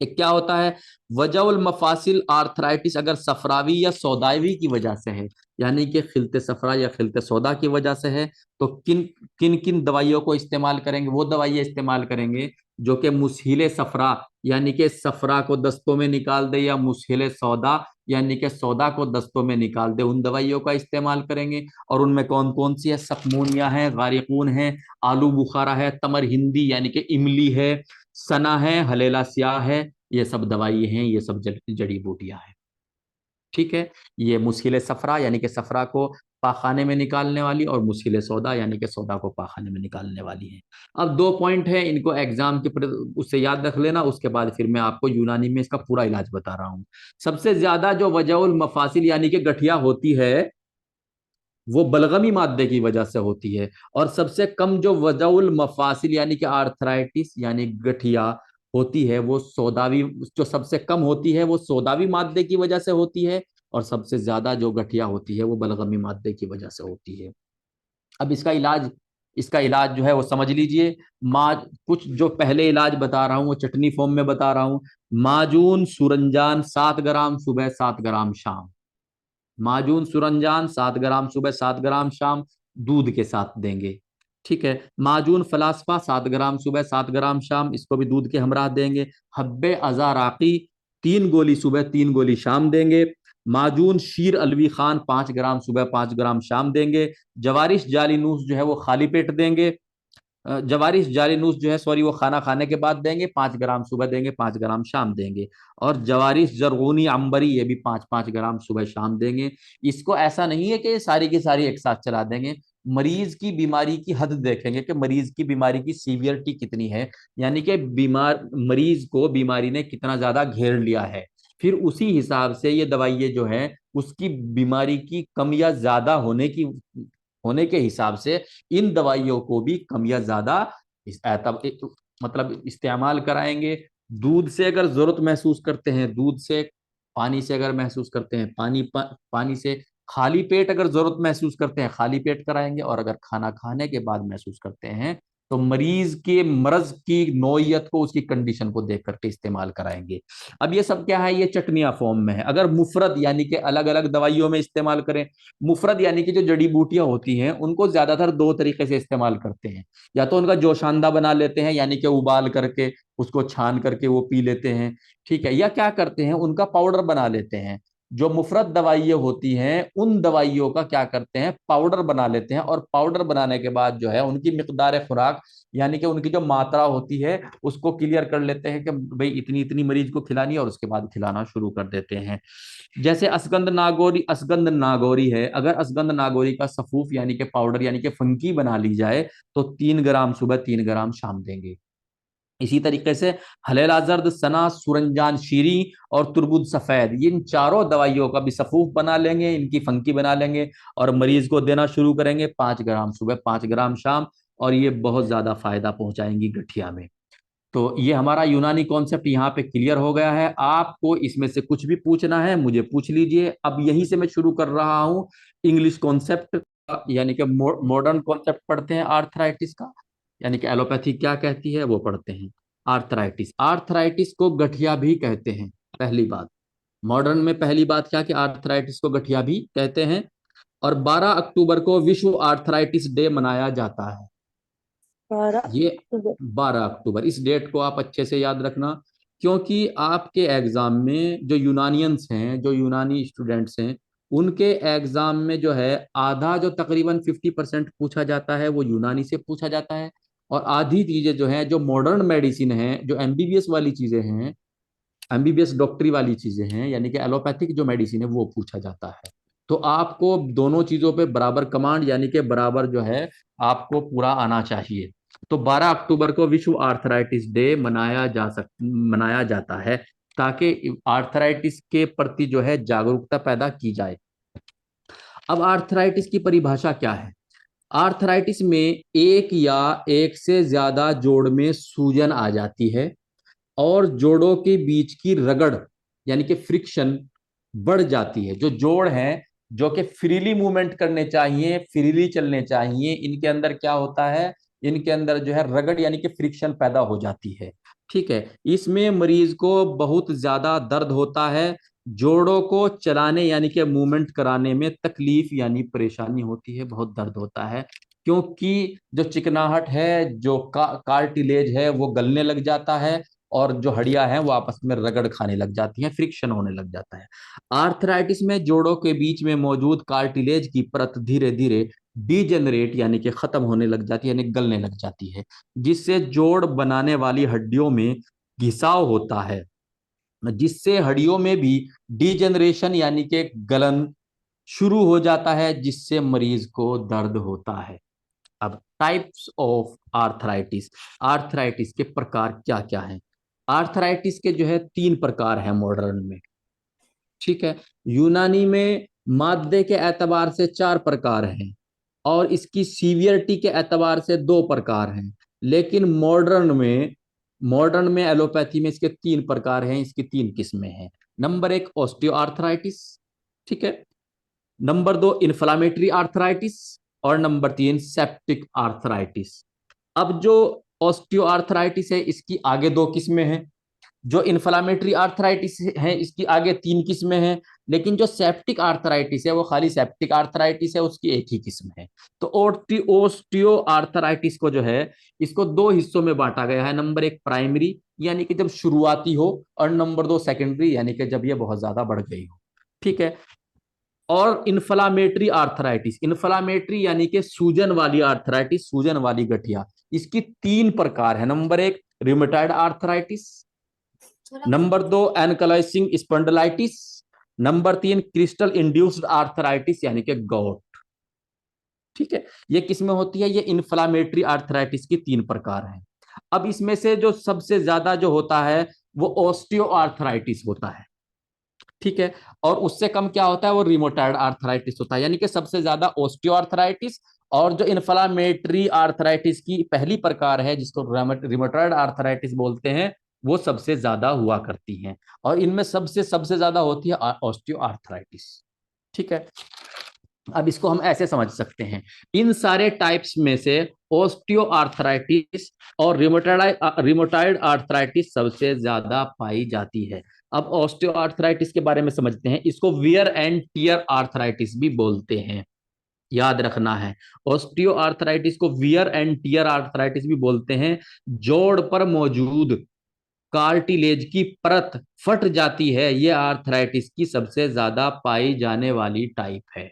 एक क्या होता है, वजउल मफासिल आर्थराइटिस, अगर सफरावी या सौदावी की वजह से है, यानी कि खिलते सफरा या खिलते सौदा की वजह से है, तो किन किन किन दवाइयों को इस्तेमाल करेंगे, वो दवाइयाँ इस्तेमाल करेंगे जो कि मुसहिले सफरा, यानी कि सफरा को दस्तों में निकाल दे, या मुसहिले सौदा, यानी कि सौदा को दस्तों में निकाल दे, उन दवाइयों का इस्तेमाल करेंगे। और उनमें कौन कौन सी है, सकमूनिया है, गारिकून है, आलू बुखारा है, तमर हिंदी यानी कि इमली है, सना है, हलेला स्याह है, ये सब दवाई हैं, ये सब जड़ी बूटियां हैं। ठीक है, ये मुश्किल सफरा यानी कि सफरा को पाखाने में निकालने वाली, और मुश्किल सौदा यानी कि सौदा को पाखाने में निकालने वाली है। अब दो पॉइंट है, इनको एग्जाम के उससे याद रख लेना, उसके बाद फिर मैं आपको यूनानी में इसका पूरा इलाज बता रहा हूँ। सबसे ज्यादा जो वजउल मफासिल यानी कि गठिया होती है, वो बलगमी मादे की वजह से होती है। और सबसे कम जो वजउल मफासिल यानी कि आर्थराइटिस यानी गठिया होती है, वो सौदावी, जो सबसे कम होती है वो सौदावी मादे की वजह से होती है। और सबसे ज्यादा जो गठिया होती है वो बलगमी मादे की वजह से होती है। अब इसका इलाज जो है वो समझ लीजिए। मा कुछ जो पहले इलाज बता रहा हूँ वो चटनी फॉर्म में बता रहा हूँ। माजून सुरंजान 7 ग्राम सुबह, 7 ग्राम शाम। माजून सुरंजान 7 ग्राम सुबह, 7 ग्राम शाम, दूध के साथ देंगे। ठीक है, माजून फलास्फा 7 ग्राम सुबह, 7 ग्राम शाम, इसको भी दूध के हमराह देंगे। हब्बे अजाराकी 3 गोली सुबह, 3 गोली शाम देंगे। माजून शीर अलवी खान 5 ग्राम सुबह, 5 ग्राम शाम देंगे। जवारिश जालिनूस जो है वो खाली पेट देंगे। जवारिश जालिनूस जो है, सॉरी, वो खाना खाने के बाद देंगे, 5 ग्राम सुबह देंगे, 5 ग्राम शाम देंगे। और जवारिश जरगूनी अंबरी, ये भी 5-5 ग्राम सुबह शाम देंगे। इसको ऐसा नहीं है कि सारी की सारी एक साथ चला देंगे, मरीज की बीमारी की हद देखेंगे कि मरीज की बीमारी की सीवियरिटी कितनी है, यानी कि बीमार मरीज को बीमारी ने कितना ज्यादा घेर लिया है। फिर उसी हिसाब से ये दवाइयाँ जो है उसकी बीमारी की कम या ज्यादा होने के हिसाब से इन दवाइयों को भी कम या ज्यादा मतलब इस्तेमाल कराएंगे। दूध से अगर जरूरत महसूस करते हैं दूध से, पानी से अगर महसूस करते हैं पानी से, खाली पेट अगर जरूरत महसूस करते हैं खाली पेट कराएंगे, और अगर खाना खाने के बाद महसूस करते हैं तो मरीज के मर्ज की नौयत को, उसकी कंडीशन को देख करके इस्तेमाल कराएंगे। अब ये सब क्या है, ये चटनिया फॉर्म में है। अगर मुफरद यानी कि अलग अलग दवाइयों में इस्तेमाल करें, मुफरद यानी कि जो जड़ी बूटियां होती हैं उनको ज्यादातर दो तरीके से इस्तेमाल करते हैं। या तो उनका जोशांदा बना लेते हैं, यानी कि उबाल करके उसको छान करके वो पी लेते हैं, ठीक है। या क्या करते हैं, उनका पाउडर बना लेते हैं। जो मुफरत दवाइयाँ होती हैं उन दवाइयों का क्या करते हैं, पाउडर बना लेते हैं, और पाउडर बनाने के बाद जो है उनकी मिकदार खुराक, यानी कि उनकी जो मात्रा होती है उसको क्लियर कर लेते हैं कि भाई इतनी इतनी मरीज को खिलानी है, और उसके बाद खिलाना शुरू कर देते हैं। जैसे असगंध नागौरी है, अगर असगंध नागौरी का सफूफ यानी कि पाउडर यानी कि फंकी बना ली जाए तो 3 ग्राम सुबह 3 ग्राम शाम देंगे। इसी तरीके से हलेला जर्द, सना, सुरंजान शीरी और तुरबुद सफेद, इन चारों दवाइयों का भी सफूफ बना लेंगे, इनकी फंकी बना लेंगे और मरीज को देना शुरू करेंगे, 5 ग्राम सुबह 5 ग्राम शाम। और ये बहुत ज्यादा फायदा पहुंचाएंगी गठिया में। तो ये हमारा यूनानी कॉन्सेप्ट यहाँ पे क्लियर हो गया है। आपको इसमें से कुछ भी पूछना है मुझे पूछ लीजिए। अब यहीं से मैं शुरू कर रहा हूँ इंग्लिश कॉन्सेप्ट, यानी कि मॉडर्न कॉन्सेप्ट पढ़ते हैं आर्थराइटिस का, यानी कि एलोपैथी क्या कहती है वो पढ़ते हैं। आर्थराइटिस, आर्थराइटिस को गठिया भी कहते हैं, पहली बात। मॉडर्न में पहली बात क्या कि आर्थराइटिस को गठिया भी कहते हैं। और 12 अक्टूबर को विश्व आर्थराइटिस डे मनाया जाता है। ये12 अक्टूबर। 12 अक्टूबर, इस डेट को आप अच्छे से याद रखना, क्योंकि आपके एग्जाम में जो यूनानियंस हैं, जो यूनानी स्टूडेंट्स हैं, उनके एग्जाम में जो है आधा, जो तकरीबन 50% पूछा जाता है वो यूनानी से पूछा जाता है। और आधी चीजें जो है, जो मॉडर्न मेडिसिन है, जो एमबीबीएस वाली चीजें हैं, एमबीबीएस डॉक्टरी वाली चीजें हैं, यानी कि एलोपैथिक जो मेडिसिन है वो पूछा जाता है। तो आपको दोनों चीजों पे बराबर कमांड, यानी कि बराबर जो है आपको पूरा आना चाहिए। तो 12 अक्टूबर को विश्व आर्थराइटिस डे मनाया जाता है, ताकि आर्थराइटिस के प्रति जो है जागरूकता पैदा की जाए। अब आर्थराइटिस की परिभाषा क्या है? आर्थराइटिस में एक या एक से ज्यादा जोड़ में सूजन आ जाती है, और जोड़ों के बीच की रगड़ यानी कि फ्रिक्शन बढ़ जाती है। जो जोड़ हैं, जो कि फ्रीली मूवमेंट करने चाहिए, फ्रीली चलने चाहिए, इनके अंदर क्या होता है, इनके अंदर जो है रगड़ यानी कि फ्रिक्शन पैदा हो जाती है, ठीक है। इसमें मरीज को बहुत ज्यादा दर्द होता है, जोड़ों को चलाने यानी कि मूवमेंट कराने में तकलीफ यानी परेशानी होती है, बहुत दर्द होता है। क्योंकि जो चिकनाहट है, जो कार्टिलेज है वो गलने लग जाता है, और जो हड्डियां हैं वो आपस में रगड़ खाने लग जाती हैं, फ्रिक्शन होने लग जाता है। आर्थराइटिस में जोड़ों के बीच में मौजूद कार्टिलेज की परत धीरे धीरे डीजेनरेट यानी कि खत्म होने लग जाती है, यानी गलने लग जाती है, जिससे जोड़ बनाने वाली हड्डियों में घिसाव होता है, जिससे हड्डियों में भी डीजेनरेशन यानी कि गलन शुरू हो जाता है, जिससे मरीज को दर्द होता है। अब टाइप्स ऑफ आर्थराइटिस, आर्थराइटिस के प्रकार क्या क्या हैं? आर्थराइटिस के जो है 3 प्रकार हैं मॉडर्न में, ठीक है। यूनानी में मादे के एतबार से 4 प्रकार हैं, और इसकी सीवियरिटी के एतबार से 2 प्रकार हैं। लेकिन मॉडर्न में एलोपैथी में इसके 3 प्रकार हैं, इसकी 3 किस्में हैं। नंबर 1 ऑस्टियो आर्थराइटिस, ठीक है। नंबर 2 इन्फ्लामेटरी आर्थराइटिस, और नंबर 3 सेप्टिक आर्थराइटिस। अब जो ऑस्टियो आर्थराइटिस है इसकी आगे 2 किस्में हैं, जो इन्फ्लामेटरी आर्थराइटिस है इसकी आगे 3 किस्में हैं, लेकिन जो सेप्टिक आर्थराइटिस है वो खाली सेप्टिक आर्थराइटिस है, उसकी एक ही किस्म है। तो ओस्टियो आर्थराइटिस को जो है इसको 2 हिस्सों में बांटा गया है। नंबर 1 प्राइमरी, यानी कि जब शुरुआती हो, और नंबर 2 सेकेंडरी, यानी कि जब ये बहुत ज्यादा बढ़ गई हो, ठीक है। और इन्फ्लामेटरी आर्थराइटिस, इन्फ्लामेटरी यानी कि सूजन वाली आर्थराइटिस, सूजन वाली गठिया, इसकी 3 प्रकार है। Number 1 rheumatoid arthritis, number 2 ankylosing spondylitis, number 3 crystal induced arthritis यानी कि गॉट, ठीक है। ये किसमें होती है? ये इन्फ्लामेटरी आर्थराइटिस की 3 प्रकार हैं। अब इसमें से जो सबसे ज्यादा जो होता है वो ऑस्टियो आर्थराइटिस होता है, ठीक है। और उससे कम क्या होता है, वो रिमोटाइड आर्थराइटिस होता है, यानी कि सबसे ज्यादा ऑस्टियो आर्थराइटिस। और जो इन्फ्लामेटरी आर्थराइटिस की पहली प्रकार है, जिसको रिमोटाइड आर्थराइटिस बोलते हैं, वो सबसे ज्यादा हुआ करती हैं। और इनमें सबसे सबसे ज्यादा होती है ऑस्टियो आर्थराइटिस, ठीक है। अब इसको हम ऐसे समझ सकते हैं, इन सारे टाइप्स में से ओस्टियो आर्थराइटिस और रिमोटाइड आर्थराइटिस सबसे ज्यादा पाई जाती है। अब ओस्टियो आर्थराइटिस के बारे में समझते हैं, इसको वियर एंड टियर आर्थराइटिस भी बोलते हैं, याद रखना है। ओस्टियो आर्थराइटिस को वियर एंड टियर आर्थराइटिस भी बोलते हैं। जोड़ पर मौजूद कार्टिलेज की परत फट जाती है, यह आर्थराइटिस की सबसे ज्यादा पाई जाने वाली टाइप है।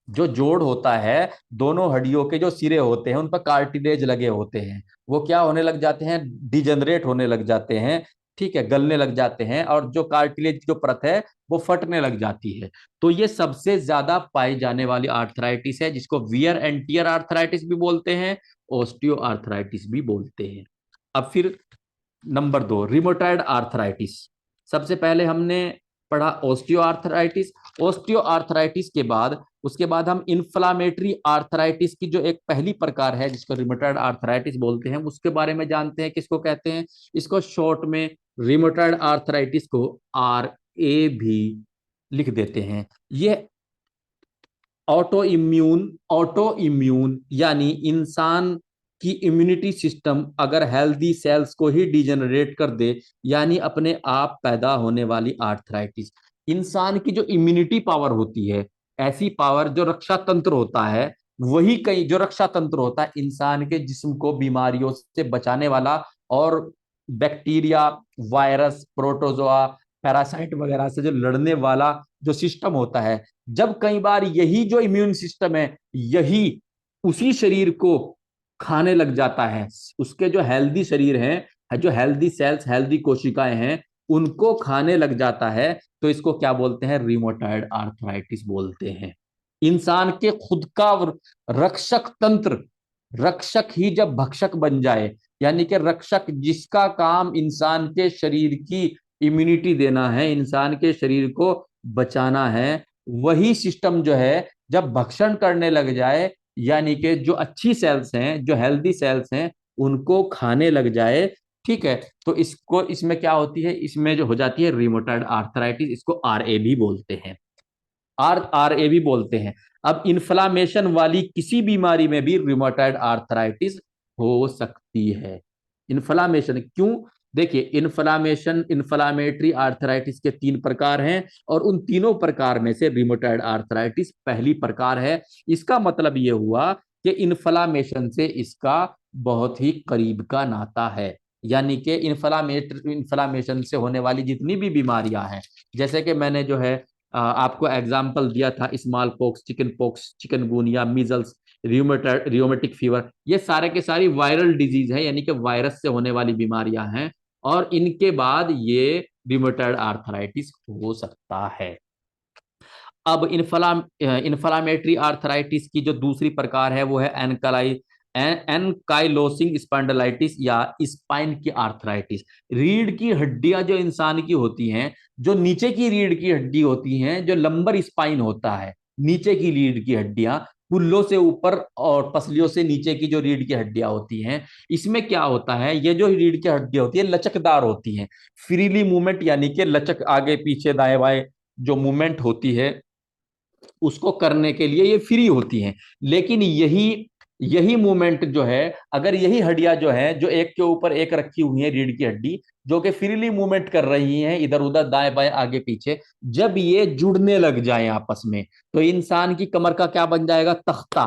जो जोड़ होता है, दोनों हड्डियों के जो सिरे होते हैं उन पर कार्टिलेज लगे होते हैं, वो क्या होने लग जाते हैं, डिजनरेट होने लग जाते हैं, ठीक है, गलने लग जाते हैं, और जो कार्टिलेज जो परत है वो फटने लग जाती है। तो ये सबसे ज्यादा पाई जाने वाली आर्थराइटिस है, जिसको वियर एंड टियर आर्थराइटिस भी बोलते हैं, ओस्टियो आर्थराइटिस भी बोलते हैं। अब फिर नंबर 2, रिमोटाइड आर्थराइटिस। सबसे पहले हमने पढ़ा ओस्टियो आर्थराइटिस। ओस्टियो आर्थराइटिस के बाद, उसके बाद हम इन्फ्लामेटरी आर्थराइटिस की जो एक पहली प्रकार है जिसको रिमोटाइड आर्थराइटिस बोलते हैं, उसके बारे में जानते हैं। किसको कहते हैं, इसको शॉर्ट में रिमोटाइड आर्थराइटिस को आर ए भी लिख देते हैं। ये ऑटो इम्यून यानी इंसान की इम्यूनिटी सिस्टम अगर हेल्दी सेल्स को ही डिजेनरेट कर दे, यानी अपने आप पैदा होने वाली आर्थराइटिस। इंसान की जो इम्यूनिटी पावर होती है, ऐसी पावर जो रक्षा तंत्र होता है, वही कई जो रक्षा तंत्र होता है इंसान के जिस्म को बीमारियों से बचाने वाला, और बैक्टीरिया, वायरस, प्रोटोजोआ, पैरासाइट वगैरह से जो लड़ने वाला जो सिस्टम होता है, जब कई बार यही जो इम्यून सिस्टम है, यही उसी शरीर को खाने लग जाता है, उसके जो हेल्दी शरीर हैं, जो हेल्दी सेल्स, हेल्दी कोशिकाएं हैं, उनको खाने लग जाता है, तो इसको क्या बोलते हैं, रिमोटाइड आर्थराइटिस बोलते हैं। इंसान के खुद का रक्षक तंत्र, रक्षक ही जब भक्षक बन जाए, यानी कि रक्षक जिसका काम इंसान के शरीर की इम्यूनिटी देना है, इंसान के शरीर को बचाना है, वही सिस्टम जो है जब भक्षण करने लग जाए, यानी कि जो अच्छी सेल्स हैं, जो हेल्दी सेल्स हैं, उनको खाने लग जाए, ठीक है, तो इसको, इसमें क्या होती है, इसमें जो हो जाती है रिमोटाइड आर्थराइटिस, इसको आर ए भी बोलते हैं, आर ए भी बोलते हैं। अब इन्फ्लामेशन वाली किसी बीमारी में भी रिमोटाइड आर्थराइटिस हो सकती है। इन्फ्लामेशन क्यों, देखिए, इन्फ्लामेशन, इन्फ्लामेटरी आर्थराइटिस के 3 प्रकार हैं, और उन तीनों प्रकार में से रिमोटाइड आर्थराइटिस पहली प्रकार है। इसका मतलब यह हुआ कि इन्फ्लामेशन से इसका बहुत ही करीब का नाता है, यानी कि इन्फ्लामेशन से होने वाली जितनी भी बीमारियां हैं, जैसे कि मैंने जो है आपको एग्जाम्पल दिया था, small pox, chicken pox, chikungunya, measles, rheumatic fever, ये सारे के सारी वायरल डिजीज है, यानी कि वायरस से होने वाली बीमारियां हैं, और इनके बाद ये रियोमेटॉइड आर्थराइटिस हो सकता है। अब इन्फ्लामेटरी आर्थराइटिस की जो दूसरी प्रकार है वो है एनकाइलोसिंग स्पॉन्डिलाइटिस या स्पाइन की आर्थराइटिस। रीढ़ की हड्डियां जो इंसान की होती हैं, जो नीचे की रीढ़ की हड्डी होती हैं, जो लंबर स्पाइन होता है, नीचे की रीढ़ की हड्डियां, कुल्लों से ऊपर और पसलियों से नीचे की जो रीढ़ की हड्डियां होती हैं, इसमें क्या होता है, ये जो रीढ़ की हड्डियां होती है लचकदार होती हैं, फ्रीली मूवमेंट, यानी कि लचक, आगे पीछे दाएं बाएं जो मूवमेंट होती है उसको करने के लिए ये फ्री होती हैं। लेकिन यही यही मूवमेंट जो है, अगर यही हड्डियां जो है, जो एक के ऊपर एक रखी हुई है, रीढ़ की हड्डी जो कि फ्रीली मूवमेंट कर रही हैं इधर उधर दाएं बाएं आगे पीछे, जब ये जुड़ने लग जाए आपस में, तो इंसान की कमर का क्या बन जाएगा, तख्ता,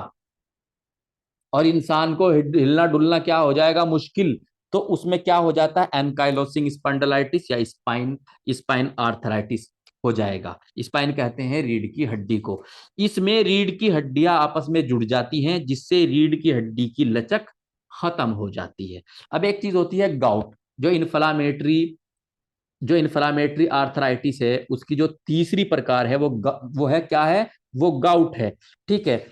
और इंसान को हिलना डुलना क्या हो जाएगा, मुश्किल। तो उसमें क्या हो जाता है, एनकाइलोसिंग स्पॉन्डिलाइटिस या स्पाइन स्पाइन आर्थराइटिस हो जाएगा। स्पाइन कहते हैं रीढ़ की हड्डी को। इसमें रीढ़ की हड्डियां आपस में जुड़ जाती हैं, जिससे रीढ़ की हड्डी की लचक खत्म हो जाती है। अब एक चीज होती है गाउट, जो इन्फ्लामेटरी जो इन्फ्लामेटरी आर्थराइटिस है, उसकी जो तीसरी प्रकार है वो है क्या है, वो गाउट है, ठीक है।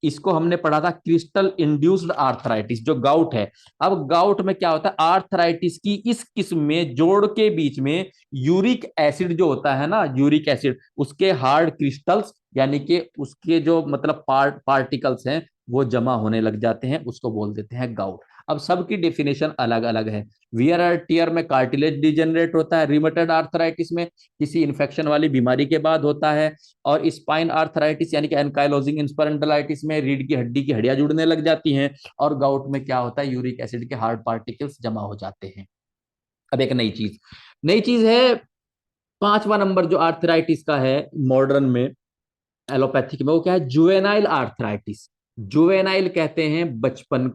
इसको हमने पढ़ा था क्रिस्टल इंड्यूस्ड आर्थराइटिस, जो गाउट है। अब गाउट में क्या होता है, आर्थराइटिस की इस किस्म में जोड़ के बीच में यूरिक एसिड जो होता है ना, यूरिक एसिड, उसके हार्ड क्रिस्टल्स, यानी कि उसके जो मतलब पार्टिकल्स हैं, वो जमा होने लग जाते हैं, उसको बोल देते हैं गाउट। अब सबकी डेफिनेशन अलग अलग है। वियर और टियर में कार्टिलेज डिजेनरेट होता है, रिमेटॉइड आर्थराइटिस में किसी इन्फेक्शन वाली बीमारी के बाद होता है, और स्पाइन आर्थराइटिस यानी कि एनकाइलोजिंग स्पॉन्डिलाइटिस में रीढ़ की हड्डी की हड्डियां जुड़ने लग जाती हैं, और गाउट में क्या होता है, यूरिक एसिड के हार्ड पार्टिकल्स जमा हो जाते हैं। अब एक नई चीज है, पांचवा नंबर जो आर्थराइटिस का है मॉडर्न में, एलोपैथिक में, वो क्या है, जुवेनाइल आर्थराइटिस। जुवेनाइल कहते हैं बचपन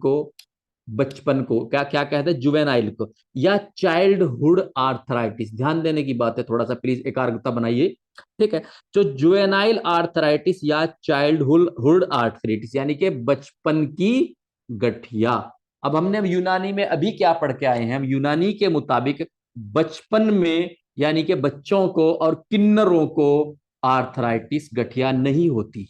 को क्या क्या कहते हैं, जुवेनाइल को, या चाइल्डहुड आर्थराइटिस। ध्यान देने की बात है, थोड़ा सा प्लीज एकाग्रता बनाइए, ठीक है। जो जुवेनाइल आर्थराइटिस या चाइल्डहुड आर्थराइटिस यानी कि बचपन की गठिया। अब हमने यूनानी में अभी क्या पढ़ के आए हैं, हम यूनानी के मुताबिक बचपन में यानी कि बच्चों को और किन्नरों को आर्थराइटिस गठिया नहीं होती,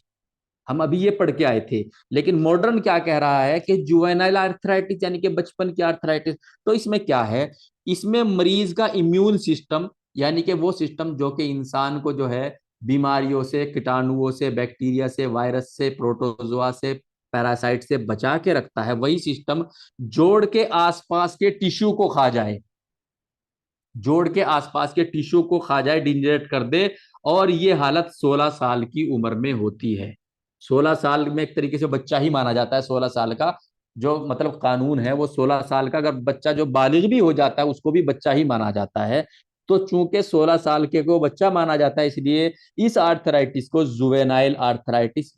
हम अभी ये पढ़ के आए थे। लेकिन मॉडर्न क्या कह रहा है कि जुवेनाइल आर्थराइटिस यानी कि बचपन की आर्थराइटिस। तो इसमें क्या है, इसमें मरीज का इम्यून सिस्टम यानी कि वो सिस्टम जो कि इंसान को जो है बीमारियों से, कीटाणुओं से, बैक्टीरिया से, वायरस से, प्रोटोजोआ से, पैरासाइट से बचा के रखता है, वही सिस्टम जोड़ के आसपास के टिश्यू को खा जाए, जोड़ के आसपास के टिश्यू को खा जाए, डिजेनरेट कर दे। और ये हालत 16 साल की उम्र में होती है। 16 साल में एक तरीके से बच्चा ही माना जाता है, 16 साल का जो मतलब कानून है वो 16 साल का, अगर बच्चा जो बालिग भी हो जाता है उसको भी बच्चा ही माना जाता है। तो चूंकि 16 साल के को बच्चा माना जाता है, इसलिए इस आर्थराइटिस को जुवेनाइल आर्थराइटिस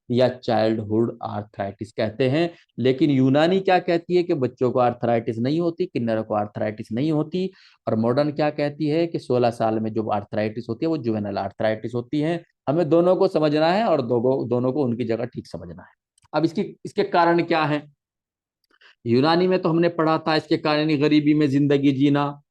या चाइल्डहुड आर्थराइटिस कहते हैं। लेकिन यूनानी क्या कहती है कि बच्चों को आर्थराइटिस नहीं होती, किन्नरों को आर्थराइटिस नहीं होती। और मॉडर्न क्या कहती है कि 16 साल में जो आर्थराइटिस होती है वो जुवेनाइल आर्थराइटिस होती है। हमें दोनों को समझना है और दोनों को उनकी जगह ठीक समझना है। अब इसके कारण क्या है, यूनानी में तो हमने पढ़ा था, इसके कारण गरीबी में जिंदगी जीना,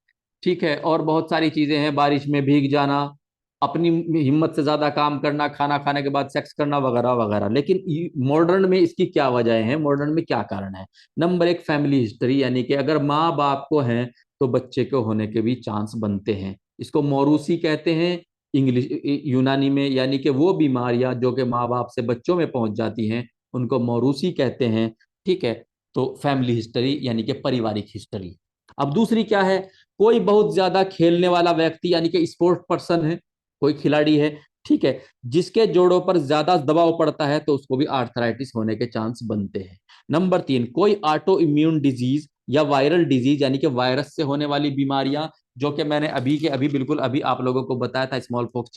ठीक है, और बहुत सारी चीजें हैं, बारिश में भीग जाना, अपनी हिम्मत से ज्यादा काम करना, खाना खाने के बाद सेक्स करना, वगैरह वगैरह। लेकिन मॉडर्न में इसकी क्या वजह है, मॉडर्न में क्या कारण है। नंबर एक, फैमिली हिस्ट्री, यानी कि अगर माँ बाप को है तो बच्चे को होने के भी चांस बनते हैं। इसको मोरूसी कहते हैं इंग्लिश यूनानी में, यानी कि वो बीमारियां जो कि माँ बाप से बच्चों में पहुंच जाती हैं उनको मोरूसी कहते हैं, ठीक है। तो फैमिली हिस्ट्री यानी कि पारिवारिक हिस्ट्री। अब दूसरी क्या है, कोई बहुत ज्यादा खेलने वाला व्यक्ति यानी कि स्पोर्ट पर्सन है, कोई खिलाड़ी है, ठीक है, जिसके जोड़ों पर ज्यादा दबाव पड़ता है तो उसको भी आर्थराइटिस होने के चांस बनते हैं। नंबर तीन, कोई ऑटो इम्यून डिजीज या वायरल डिजीज यानी कि वायरस से होने वाली बीमारियां, जो कि मैंने अभी के अभी बिल्कुल अभी आप लोगों को बताया था, small pox,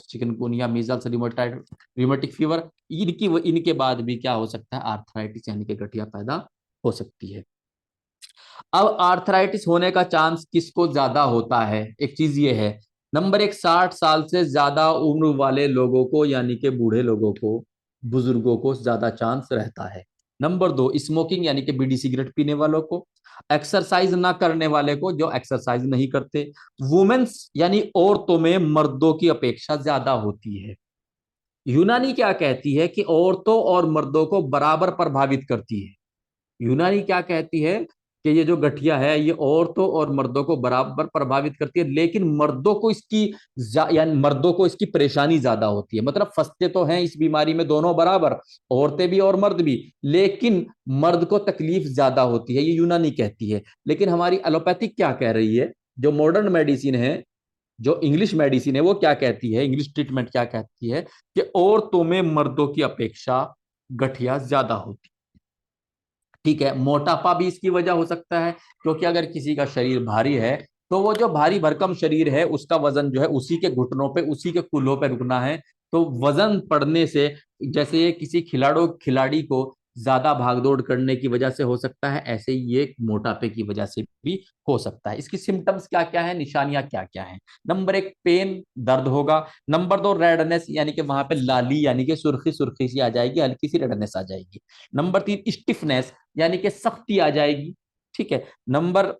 chikungunya, measles, rheumatic fever, इनके बाद भी क्या हो सकता है, आर्थराइटिस यानी कि गठिया पैदा हो सकती है। अब आर्थराइटिस होने का चांस किसको ज्यादा होता है, एक चीज ये है, नंबर एक, 60 साल से ज्यादा उम्र वाले लोगों को यानी कि बूढ़े लोगों को, बुजुर्गों को ज्यादा चांस रहता है। नंबर दो, स्मोकिंग यानी कि बीड़ी सिगरेट पीने वालों को, एक्सरसाइज ना करने वाले को, जो एक्सरसाइज नहीं करते, वुमेन्स यानी औरतों में मर्दों की अपेक्षा ज्यादा होती है। यूनानी क्या कहती है कि औरतों और मर्दों को बराबर प्रभावित करती है। यूनानी क्या कहती है कि ये जो गठिया है ये औरतों और मर्दों को बराबर प्रभावित करती है, लेकिन यानी मर्दों को इसकी परेशानी ज्यादा होती है। मतलब फंसते तो हैं इस बीमारी में दोनों बराबर, औरतें भी और मर्द भी, लेकिन मर्द को तकलीफ ज्यादा होती है, ये यूनानी कहती है। लेकिन हमारी एलोपैथिक क्या कह रही है, जो मॉडर्न मेडिसिन है, जो इंग्लिश मेडिसिन है, वो क्या कहती है, इंग्लिश ट्रीटमेंट क्या कहती है कि औरतों में मर्दों की अपेक्षा गठिया ज्यादा होती, ठीक है। मोटापा भी इसकी वजह हो सकता है, क्योंकि अगर किसी का शरीर भारी है तो वो जो भारी भरकम शरीर है उसका वजन जो है उसी के घुटनों पे, उसी के कूल्हों पे रुकना है। तो वजन पड़ने से, जैसे ये किसी खिलाड़ी को ज्यादा भागदौड़ करने की वजह से हो सकता है, ऐसे ही ये मोटापे की वजह से भी हो सकता है। इसकी सिम्टम्स क्या क्या है, निशानियां क्या क्या है। नंबर एक, पेन, दर्द होगा। नंबर दो, रेडनेस, यानी कि वहां पे लाली यानी कि सुर्खी सुर्खी सी आ जाएगी, हल्की सी रेडनेस आ जाएगी। नंबर तीन, स्टिफनेस, यानी कि सख्ती आ जाएगी, ठीक है। नंबर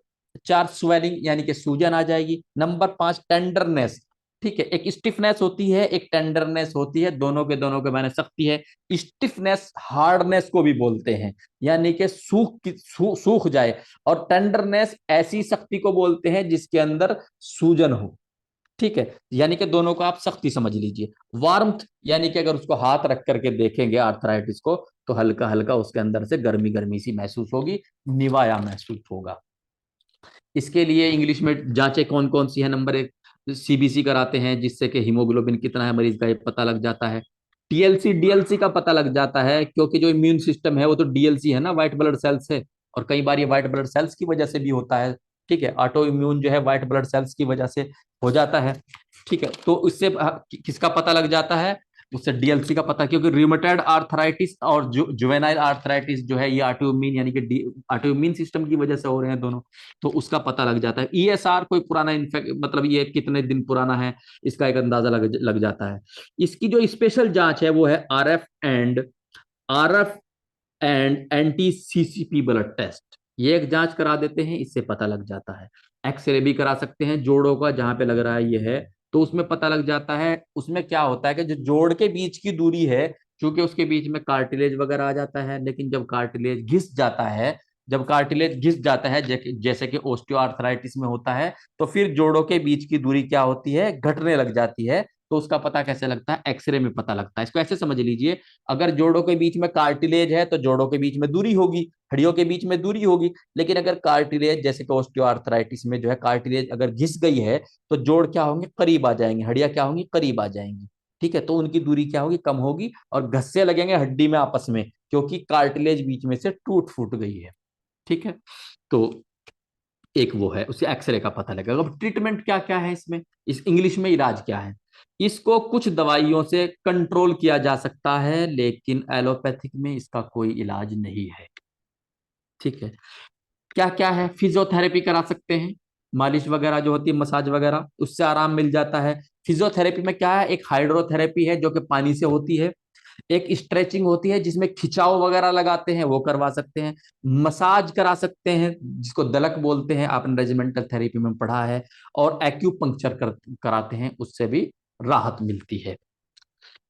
चार, स्वेलिंग, यानी कि सूजन आ जाएगी। नंबर पांच, टेंडरनेस, ठीक है। एक स्टिफनेस होती है, एक टेंडरनेस होती है, दोनों के माने सख्ती है। स्टिफनेस हार्डनेस को भी बोलते हैं, यानी कि सूख जाए। और टेंडरनेस ऐसी सख्ती को बोलते हैं जिसके अंदर सूजन हो, ठीक है। यानी कि दोनों को आप सख्ती समझ लीजिए। वार्मथ, यानी कि अगर उसको हाथ रख करके देखेंगे आर्थराइटिस को, तो हल्का हल्का उसके अंदर से गर्मी गर्मी सी महसूस होगी, निवाया महसूस होगा। इसके लिए इंग्लिश में जांचें कौन कौन सी है? नंबर एक, सीबीसी कराते हैं जिससे कि हीमोग्लोबिन कितना है मरीज का ये पता लग जाता है। टीएलसी डीएलसी का पता लग जाता है, क्योंकि जो इम्यून सिस्टम है वो तो डीएलसी है ना, व्हाइट ब्लड सेल्स है, और कई बार ये व्हाइट ब्लड सेल्स की वजह से भी होता है। ठीक है, ऑटो इम्यून जो है व्हाइट ब्लड सेल्स की वजह से हो जाता है। ठीक है, तो इससे किसका पता लग जाता है? उससे डीएलसी का पता, क्योंकि रियोमेटॉइड आर्थराइटिस और जुवेनाइल आर्थराइटिस जो है ये ऑटोइम्यून यानी कि ऑटोइम्यून सिस्टम की वजह से हो रहे हैं दोनों, तो उसका पता लग जाता है। ईएसआर कोई पुराना इन्फेक्ट मतलब ये कितने दिन पुराना है, इसका एक अंदाजा लग जाता है। इसकी जो स्पेशल जांच है वो है RF and anti CCP blood test. ये एक जांच करा देते हैं, इससे पता लग जाता है। एक्सरे भी करा सकते हैं जोड़ों का, जहां पे लग रहा है ये है, तो उसमें पता लग जाता है। उसमें क्या होता है कि जो जोड़ के बीच की दूरी है, क्योंकि उसके बीच में कार्टिलेज वगैरह आ जाता है, लेकिन जब कार्टिलेज घिस जाता है जैसे कि ओस्टियोआर्थराइटिस में होता है, तो फिर जोड़ों के बीच की दूरी क्या होती है? घटने लग जाती है। तो उसका पता कैसे लगता है? एक्सरे में पता लगता है। इसको ऐसे समझ लीजिए, अगर जोड़ों के बीच में कार्टिलेज है तो जोड़ों के बीच में दूरी होगी, हड्डियों के बीच में दूरी होगी। लेकिन अगर कार्टिलेज जैसे कि ऑस्टियोआर्थराइटिस में जो है कार्टिलेज अगर घिस गई है, तो जोड़ क्या होंगे? करीब आ जाएंगे, हड्डियां क्या होंगी? करीब आ जाएंगी। ठीक है, तो उनकी दूरी क्या होगी? कम होगी, और घस्से लगेंगे हड्डी में आपस में, क्योंकि कार्टिलेज बीच में से टूट फूट गई है। ठीक है, तो एक वो है, उसे एक्सरे का पता लगेगा। अब ट्रीटमेंट क्या क्या है इसमें, इस इंग्लिश में इलाज क्या है? इसको कुछ दवाइयों से कंट्रोल किया जा सकता है, लेकिन एलोपैथिक में इसका कोई इलाज नहीं है। ठीक है, क्या क्या है? फिजियोथेरेपी करा सकते हैं, मालिश वगैरह जो होती है, मसाज वगैरह, उससे आराम मिल जाता है। फिजियोथेरेपी में क्या है? एक हाइड्रोथेरेपी है जो कि पानी से होती है, एक स्ट्रेचिंग होती है जिसमें खिंचाव वगैरह लगाते हैं, वो करवा सकते हैं। मसाज करा सकते हैं जिसको दलक बोलते हैं, आपने रेजिमेंटल थेरेपी में पढ़ा है। और एक्यूपंक्चर कराते हैं, उससे भी राहत मिलती है।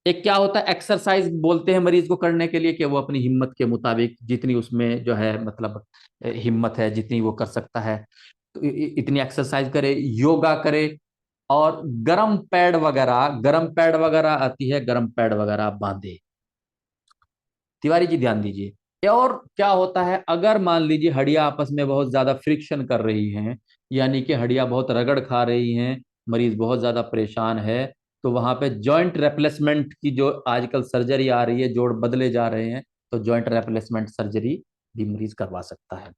एक क्या होता है? एक्सरसाइज बोलते हैं मरीज को करने के लिए, कि वो अपनी हिम्मत के मुताबिक जितनी उसमें जो है मतलब हिम्मत है जितनी वो कर सकता है, तो इतनी एक्सरसाइज करे, योगा करे। और गरम पैड वगैरह आती है, गरम पैड वगैरह बांधे। तिवारी जी ध्यान दीजिए। और क्या होता है, अगर मान लीजिए हड्डियां आपस में बहुत ज्यादा फ्रिक्शन कर रही हैं, यानी कि हड्डियां बहुत रगड़ खा रही हैं, मरीज बहुत ज्यादा परेशान है, तो वहां पे जॉइंट रिप्लेसमेंट की जो आजकल सर्जरी आ रही है, जोड़ बदले जा रहे हैं, तो जॉइंट रिप्लेसमेंट सर्जरी भी मरीज करवा सकता है।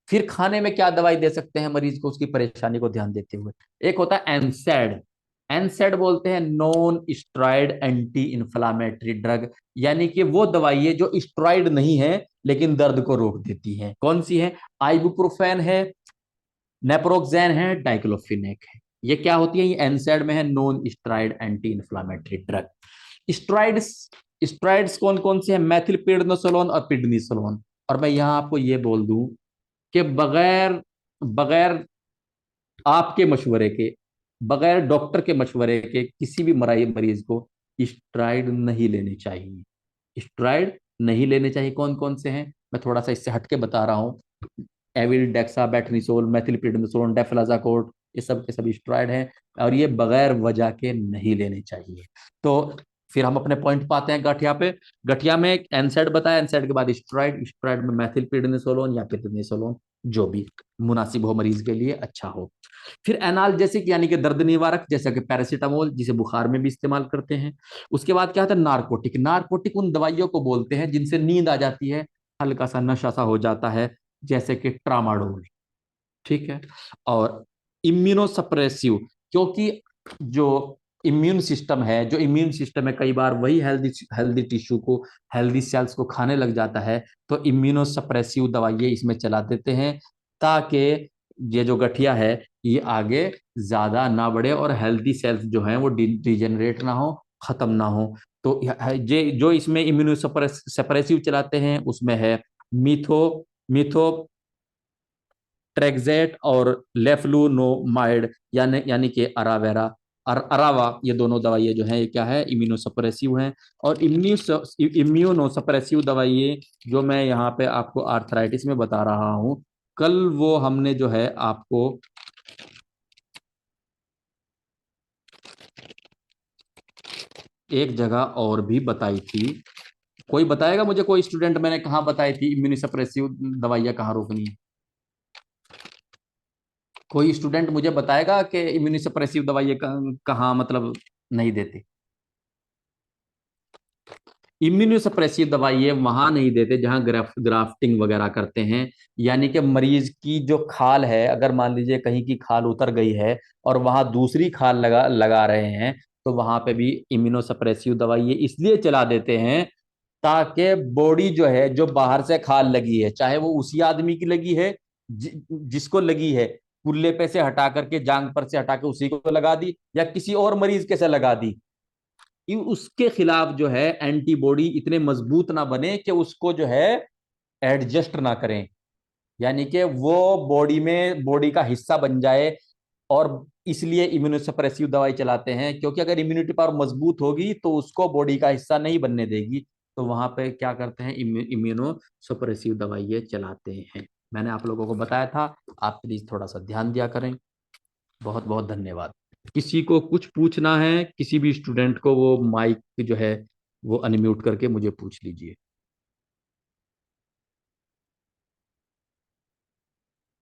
फिर खाने में क्या दवाई दे सकते हैं मरीज को, उसकी परेशानी को ध्यान देते हुए? एक होता है एनसेड। एनसेड बोलते हैं non steroid anti inflammatory drug, यानी कि वो दवाई है जो स्टेरॉइड नहीं है लेकिन दर्द को रोक देती है। कौन सी है? आइबुप्रोफेन है, नेप्रोक्सेन है, डाइक्लोफिनेक है। ये क्या होती है? ये एनसेड में है, non steroid anti inflammatory drug. Steroids steroids कौन कौन से हैं? मेथिलप्रेडनिसोलोन और प्रेडनिसोलोन। और मैं यहां आपको ये बोल दूं कि बगैर बगैर आपके मशवरे के, बगैर डॉक्टर के मशवरे के, किसी भी मरीज को स्टेरॉइड नहीं लेने चाहिए। स्टेरॉइड नहीं लेने चाहिए। कौन कौन से हैं, मैं थोड़ा सा इससे हटके बता रहा हूँ। एविल, डेक्सामेथासोन, मेथिलप्रेडनिसोन, डेफलाजाकोट, ये सब के सभी स्टेरॉइड हैं, और ये बगैर वजह के नहीं लेने चाहिए। तो फिर हम अपने पॉइंट पाते हैं गठिया पे। गठिया में एनसेड बताया, एनसेड के बाद स्टेरॉइड, स्टेरॉइड में मेथिलप्रेडनिसोलोन या प्रेडनिसोलोन, जो भी मुनासिब हो मरीज के लिए, अच्छा हो। फिर एनाल्जेसिक यानी कि दर्द निवारक, जैसे कि पैरासीटामोल, जिसे बुखार में भी इस्तेमाल करते हैं। उसके बाद क्या होता है? नारकोटिक। नारकोटिक उन दवाइयों को बोलते हैं जिनसे नींद आ जाती है, हल्का सा नशा सा हो जाता है, जैसे कि ट्रामाडोल। ठीक है, और इम्यूनोसप्रेसिव, क्योंकि जो इम्यून सिस्टम है, कई बार वही हेल्दी हेल्दी टिश्यू को, हेल्दी सेल्स को खाने लग जाता है, तो इम्यूनोसप्रेसिव दवाइयाँ इसमें चला देते हैं, ताकि ये जो गठिया है ये आगे ज्यादा ना बढ़े, और हेल्दी सेल्स जो हैं वो डिजेनरेट ना हो, खत्म ना हो। तो ये जो इसमें इम्यूनोसप्रेसिव चलाते हैं उसमें है मीथो मीथो ट्रेक्जेट और लेफ्लुनोमाइड, यानी कि अरावेरा और अरावा, ये दोनों दवाइयाँ जो हैं ये क्या है? इम्यूनोसप्रेसिव हैं। और इम्यूनोसप्रेसिव दवाइयाँ जो मैं यहाँ पे आपको आर्थराइटिस में बता रहा हूँ, कल वो हमने जो है आपको एक जगह और भी बताई थी, कोई बताएगा मुझे, कोई स्टूडेंट मैंने कहाँ बताई थी इम्यूनिसप्रेसिव दवाइयाँ कहाँ रोकनी है? कोई स्टूडेंट मुझे बताएगा कि इम्यूनिसप्रेसिव दवाइयाँ कहाँ मतलब नहीं देते? इम्यूनोसप्रेसिव दवाई है वहां नहीं देते जहां ग्राफ्टिंग वगैरह करते हैं। यानी कि मरीज की जो खाल है, अगर मान लीजिए कहीं की खाल उतर गई है और वहां दूसरी खाल लगा लगा रहे हैं, तो वहां पे भी इम्यूनोसप्रेसिव दवाई ये इसलिए चला देते हैं ताकि बॉडी जो है, जो बाहर से खाल लगी है, चाहे वो उसी आदमी की लगी है जिसको लगी है, कुल्ले पे से हटा करके, जांग पर से हटा के उसी को लगा दी, या किसी और मरीज के से लगा दी, कि उसके खिलाफ जो है एंटीबॉडी इतने मजबूत ना बने कि उसको जो है एडजस्ट ना करें, यानी कि वो बॉडी में बॉडी का हिस्सा बन जाए। और इसलिए इम्यूनोसप्रेसिव दवाई चलाते हैं, क्योंकि अगर इम्यूनिटी पावर मजबूत होगी तो उसको बॉडी का हिस्सा नहीं बनने देगी। तो वहां पे क्या करते हैं, इम्यूनोसप्रेसिव दवाई चलाते हैं। मैंने आप लोगों को बताया था, आप प्लीज थोड़ा सा ध्यान दिया करें। बहुत बहुत धन्यवाद। किसी को कुछ पूछना है, किसी भी स्टूडेंट को, वो माइक जो है वो अनम्यूट करके मुझे पूछ लीजिए।